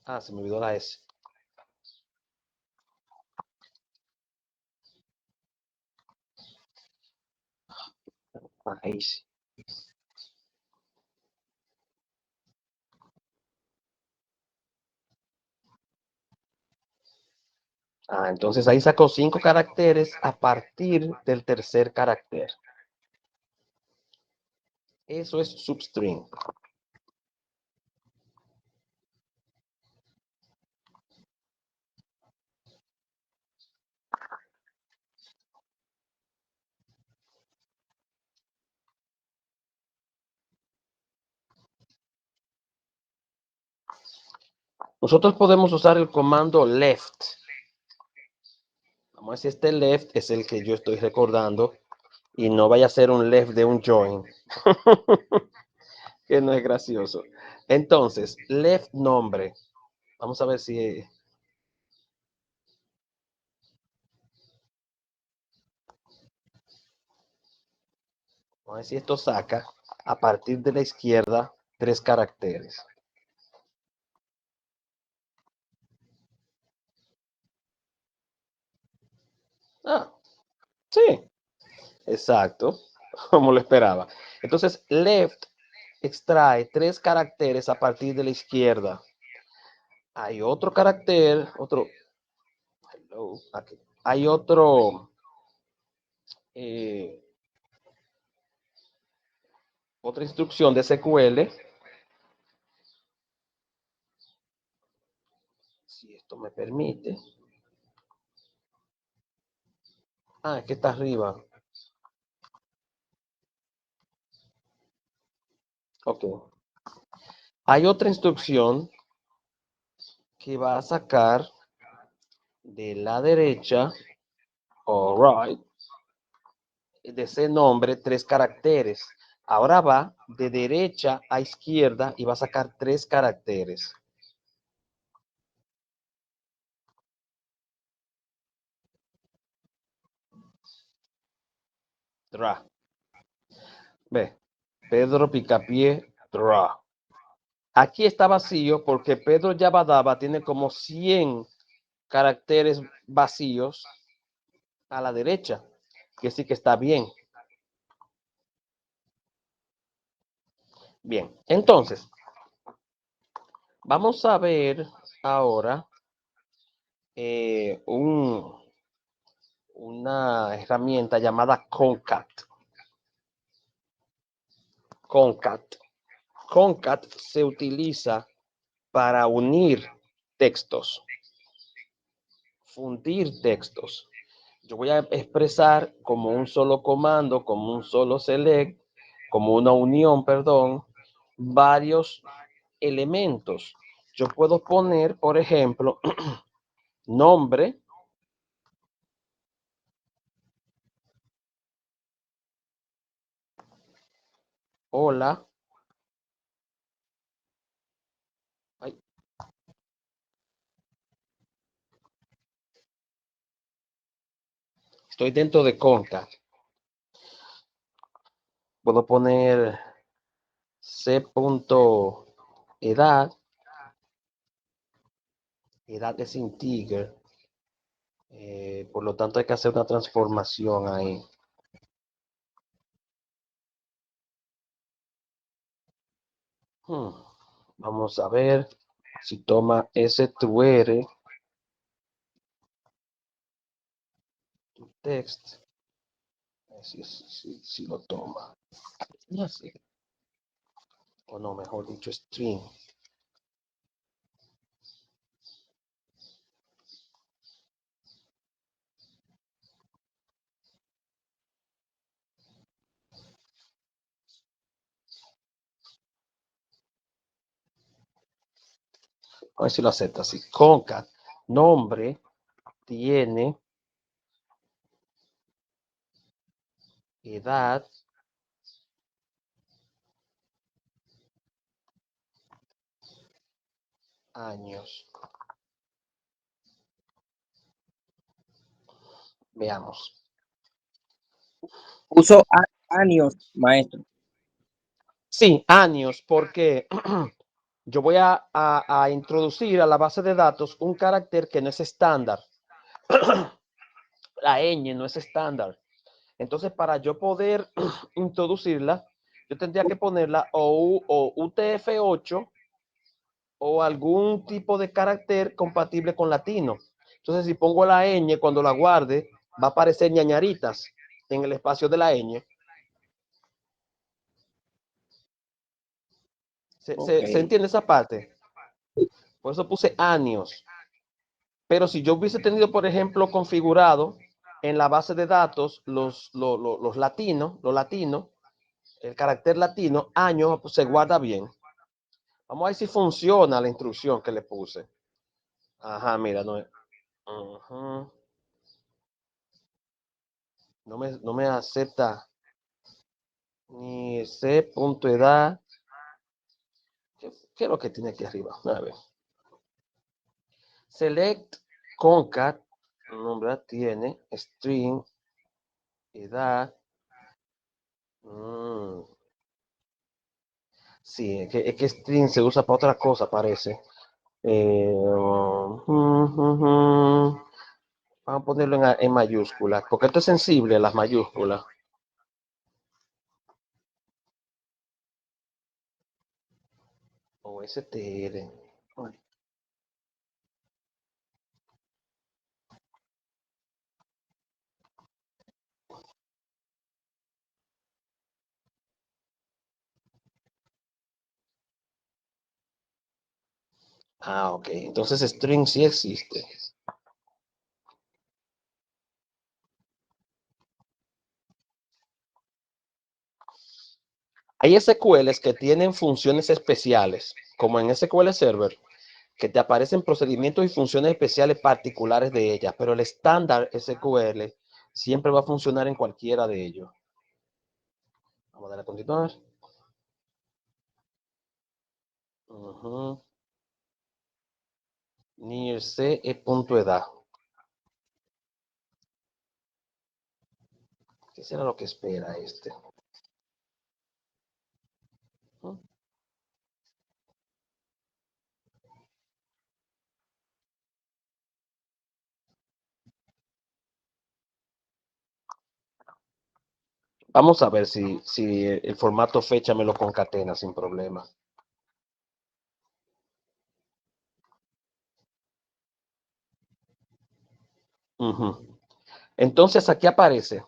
Ah, se me olvidó la S. Ahí sí. Entonces ahí sacó 5 caracteres a partir del tercer carácter. Eso es substring. Nosotros podemos usar el comando left. Vamos a ver si este left es el que yo estoy recordando y no vaya a ser un left de un join. Que no es gracioso. Entonces, left nombre. Vamos a ver si... Vamos a ver si esto saca a partir de la izquierda 3 caracteres. Sí, exacto, como lo esperaba. Entonces, left extrae 3 caracteres a partir de la izquierda. Hay otro carácter, aquí. Hay otra instrucción de SQL. Si esto me permite. Es que está arriba. Ok. Hay otra instrucción que va a sacar de la derecha o right de ese nombre 3 caracteres. Ahora va de derecha a izquierda y va a sacar 3 caracteres. Dra. Ve. Pedro Picapié Dra. Aquí está vacío porque Pedro Yabadaba tiene como 100 caracteres vacíos a la derecha. que sí que está bien. Bien, entonces, vamos a ver ahora una herramienta llamada Concat. Concat. Concat se utiliza para unir textos, fundir textos. Yo voy a expresar como un solo comando, como un solo select, como una unión, perdón, varios elementos. Yo puedo poner, por ejemplo, nombre, hola, ay, estoy dentro de Concat. Puedo poner c.edad, edad es integer, por lo tanto hay que hacer una transformación ahí. Vamos a ver si toma str, text, si lo toma. Y así, o no, mejor dicho, string. A ver si lo acepta así. Concat, nombre, tiene, edad, años. Veamos. Uso años, maestro. Sí, años, porque yo voy a introducir a la base de datos un carácter que no es estándar. La ñ no es estándar. Entonces, para yo poder introducirla, yo tendría que ponerla o UTF-8 o algún tipo de carácter compatible con latino. Entonces, si pongo la ñ, cuando la guarde, va a aparecer ñañaritas en el espacio de la ñ. ¿Se entiende esa parte? Por eso puse años. Pero si yo hubiese tenido, por ejemplo, configurado en la base de datos los latinos, el carácter latino, años, pues se guarda bien. Vamos a ver si funciona la instrucción que le puse. Ajá, mira, no, no me acepta ni c.edad. ¿Qué es lo que tiene aquí arriba? A ver. Select concat, nombre tiene, string, edad. Sí, es que string se usa para otra cosa, parece. Vamos a ponerlo en mayúsculas, porque esto es sensible a las mayúsculas. O str. Ah, ok. Entonces string sí existe. Hay SQLs que tienen funciones especiales, como en SQL Server, que te aparecen procedimientos y funciones especiales particulares de ellas, pero el estándar SQL siempre va a funcionar en cualquiera de ellos. Vamos a darle a continuar. Near C.edad. ¿Qué será lo que espera este? Vamos a ver si el formato fecha me lo concatena sin problema. Entonces aquí aparece,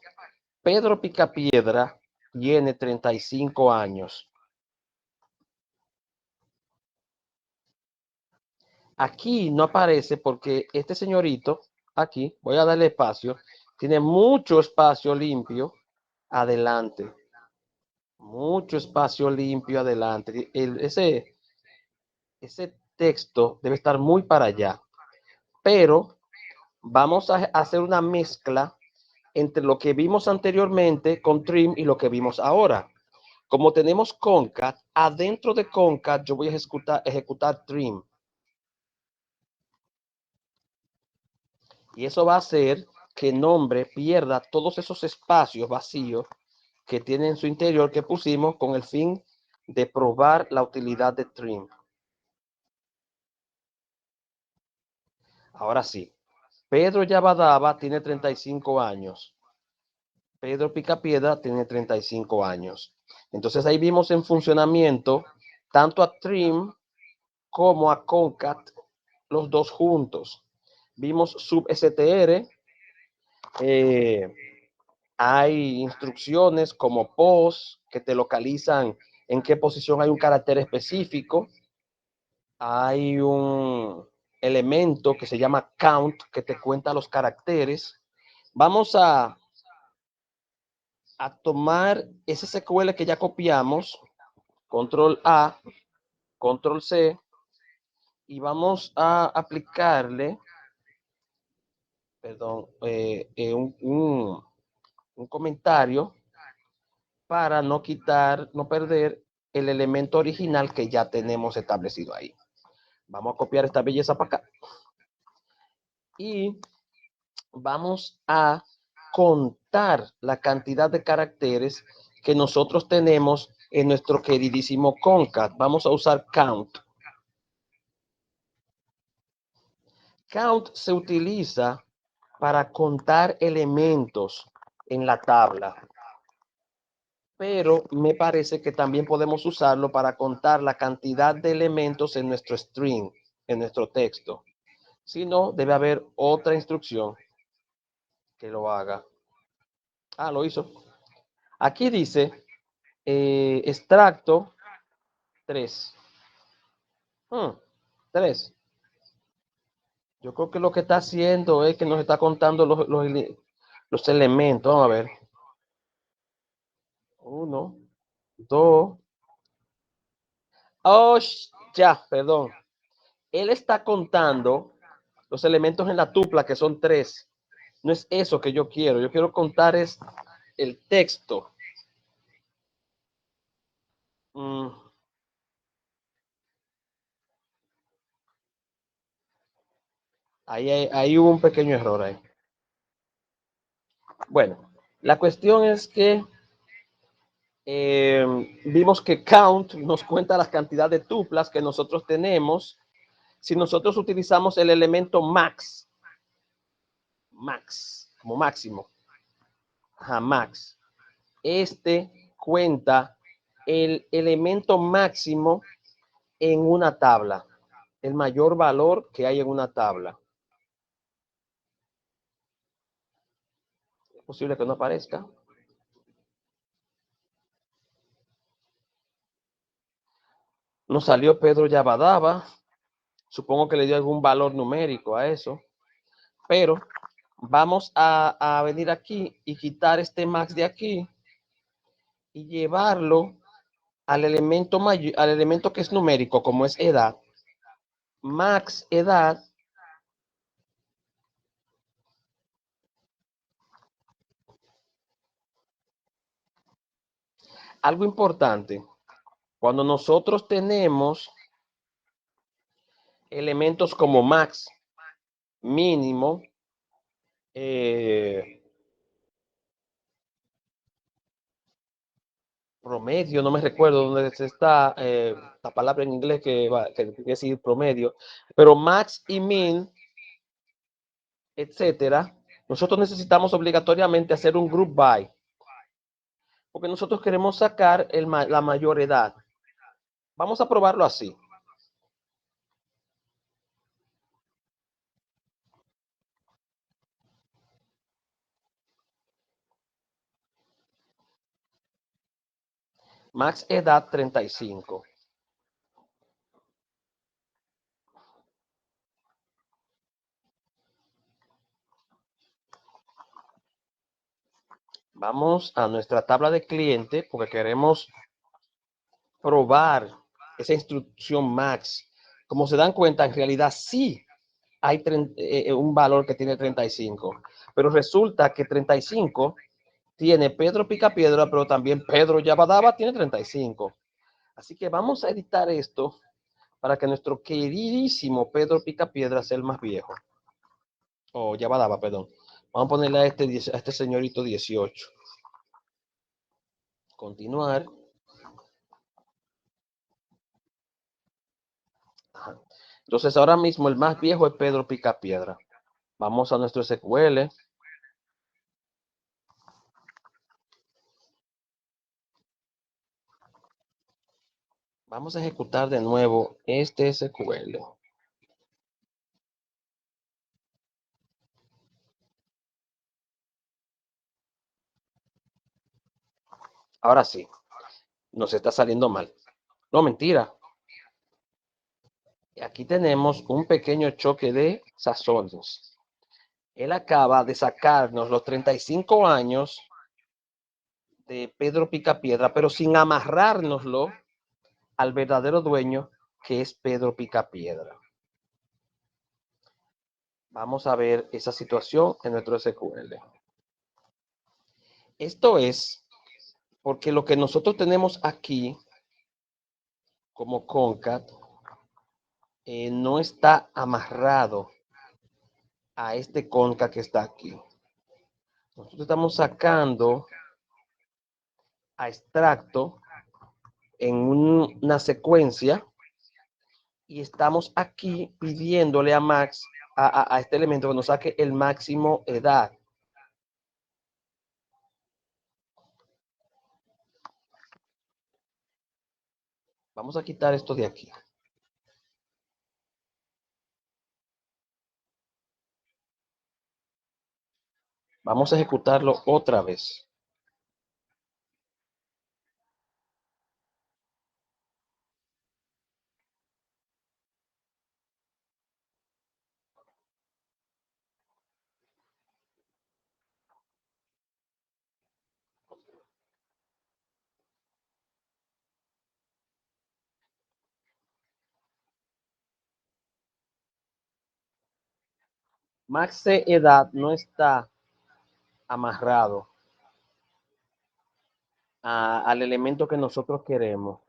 Pedro Picapiedra tiene 35 años. Aquí no aparece porque este señorito, aquí, voy a darle espacio, tiene mucho espacio limpio adelante. Mucho espacio limpio adelante. Ese texto debe estar muy para allá. Pero vamos a hacer una mezcla entre lo que vimos anteriormente con trim y lo que vimos ahora. Como tenemos concat, adentro de concat yo voy a ejecutar trim. Y eso va a hacer que nombre pierda todos esos espacios vacíos que tiene en su interior que pusimos con el fin de probar la utilidad de trim. Ahora sí, Pedro Yabadaba tiene 35 años. Pedro Picapiedra tiene 35 años. Entonces ahí vimos en funcionamiento tanto a trim como a concat, los dos juntos. Vimos substr, hay instrucciones como pos que te localizan en qué posición hay un carácter específico. Hay un elemento que se llama count que te cuenta los caracteres. Vamos a tomar ese SQL que ya copiamos, control A, control C, y vamos a aplicarle, perdón, un comentario para no quitar, no perder el elemento original que ya tenemos establecido ahí. Vamos a copiar esta belleza para acá. Y vamos a contar la cantidad de caracteres que nosotros tenemos en nuestro queridísimo concat. Vamos a usar count. Count se utiliza para contar elementos en la tabla, pero me parece que también podemos usarlo para contar la cantidad de elementos en nuestro string, en nuestro texto. Si no, debe haber otra instrucción que lo haga. Ah, lo hizo. Aquí dice extracto 3. 3. Yo creo que lo que está haciendo es que nos está contando los elementos. Vamos a ver. 1, 2. Oh, ya, perdón. Él está contando los elementos en la tupla, que son 3. No es eso que yo quiero. Yo quiero contar es el texto. Ahí hubo un pequeño error ahí. Bueno, la cuestión es que vimos que count nos cuenta la cantidad de tuplas que nosotros tenemos. Si nosotros utilizamos el elemento max, como máximo, max, este cuenta el elemento máximo en una tabla, el mayor valor que hay en una tabla. Es posible que no aparezca. Nos salió Pedro Yabadaba. Supongo que le dio algún valor numérico a eso. Pero vamos a venir aquí y quitar este max de aquí y llevarlo al elemento mayor, al elemento que es numérico, como es edad. Max edad algo importante. Cuando nosotros tenemos elementos como max, mínimo, promedio, no me recuerdo dónde está la palabra en inglés que quiere decir promedio, pero max y min, etcétera, nosotros necesitamos obligatoriamente hacer un group by. porque nosotros queremos sacar la mayor edad. Vamos a probarlo así. Max edad 35. Vamos a nuestra tabla de cliente porque queremos probar esa instrucción max. Como se dan cuenta, en realidad sí hay un valor que tiene 35, pero resulta que 35 tiene Pedro Picapiedra, pero también Pedro Yabadaba tiene 35. Así que vamos a editar esto para que nuestro queridísimo Pedro Picapiedra sea el más viejo. O Yabadaba, perdón. Vamos a ponerle a este señorito 18. Continuar. Ajá. Entonces ahora mismo el más viejo es Pedro Picapiedra. Vamos a nuestro SQL. Vamos a ejecutar de nuevo este SQL. Ahora sí, nos está saliendo mal. No, mentira. Aquí tenemos un pequeño choque de sazones. Él acaba de sacarnos los 35 años de Pedro Picapiedra, pero sin amarrárnoslo al verdadero dueño, que es Pedro Picapiedra. Vamos a ver esa situación en nuestro SQL. Esto es porque lo que nosotros tenemos aquí como concat no está amarrado a este concat que está aquí. Nosotros estamos sacando a extracto en una secuencia y estamos aquí pidiéndole a Max, a este elemento que nos saque el máximo edad. Vamos a quitar esto de aquí. Vamos a ejecutarlo otra vez. Max edad no está amarrado al elemento que nosotros queremos.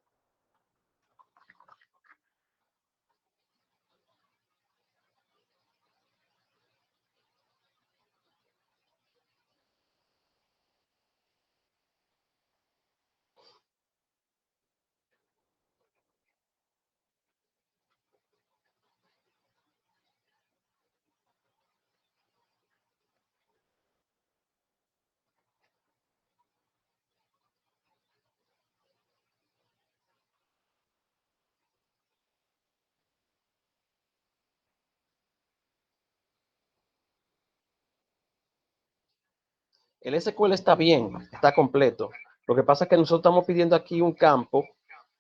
El SQL está bien, está completo. Lo que pasa es que nosotros estamos pidiendo aquí un campo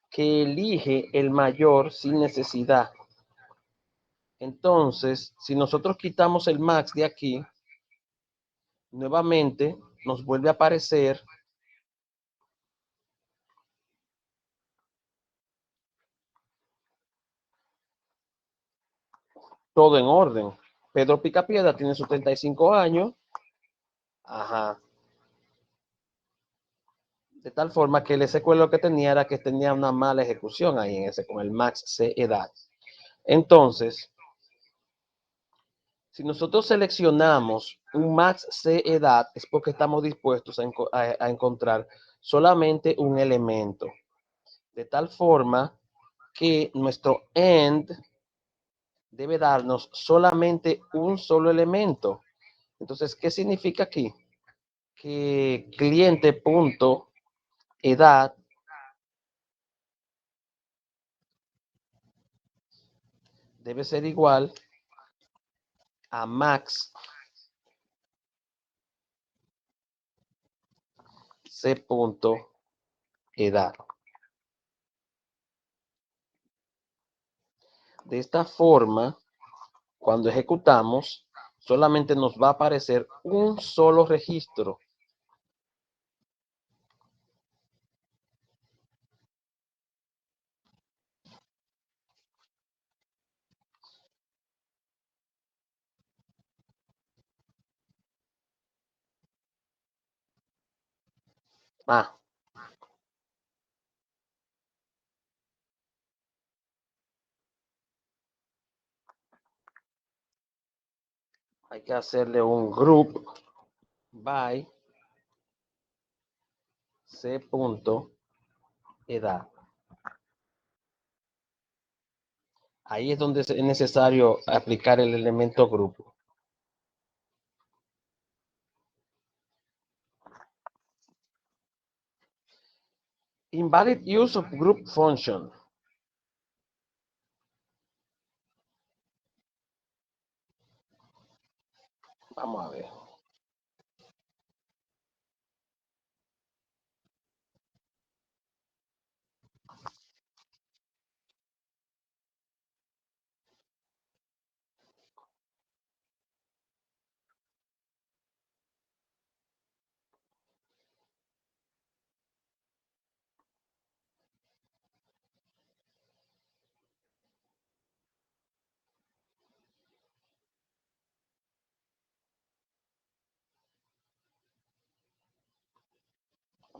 que elige el mayor sin necesidad. Entonces, si nosotros quitamos el max de aquí, nuevamente nos vuelve a aparecer todo en orden. Pedro Picapiedra tiene sus 35 años. Ajá. De tal forma que el SQL lo que tenía era que tenía una mala ejecución ahí en ese, con el max C edad. Entonces, si nosotros seleccionamos un max C edad, es porque estamos dispuestos a encontrar solamente un elemento. De tal forma que nuestro end debe darnos solamente un solo elemento. Entonces, ¿qué significa aquí? Que cliente punto edad debe ser igual a max C punto edad. De esta forma, cuando ejecutamos, solamente nos va a aparecer un solo registro. Ah, hay que hacerle un group by C punto edad. Ahí es donde es necesario aplicar el elemento grupo. Invalid use of group function. Vamos a ver.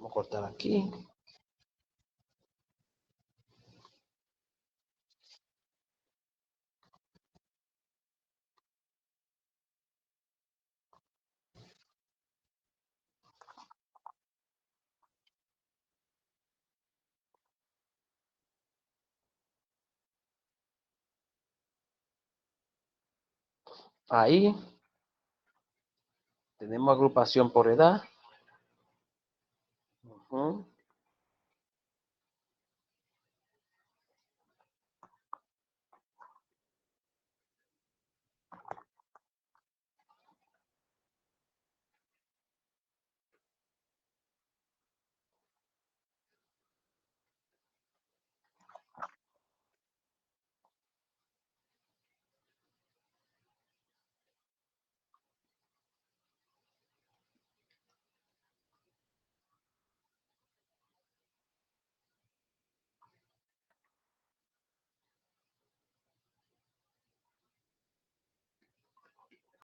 Vamos a cortar aquí. Ahí tenemos agrupación por edad.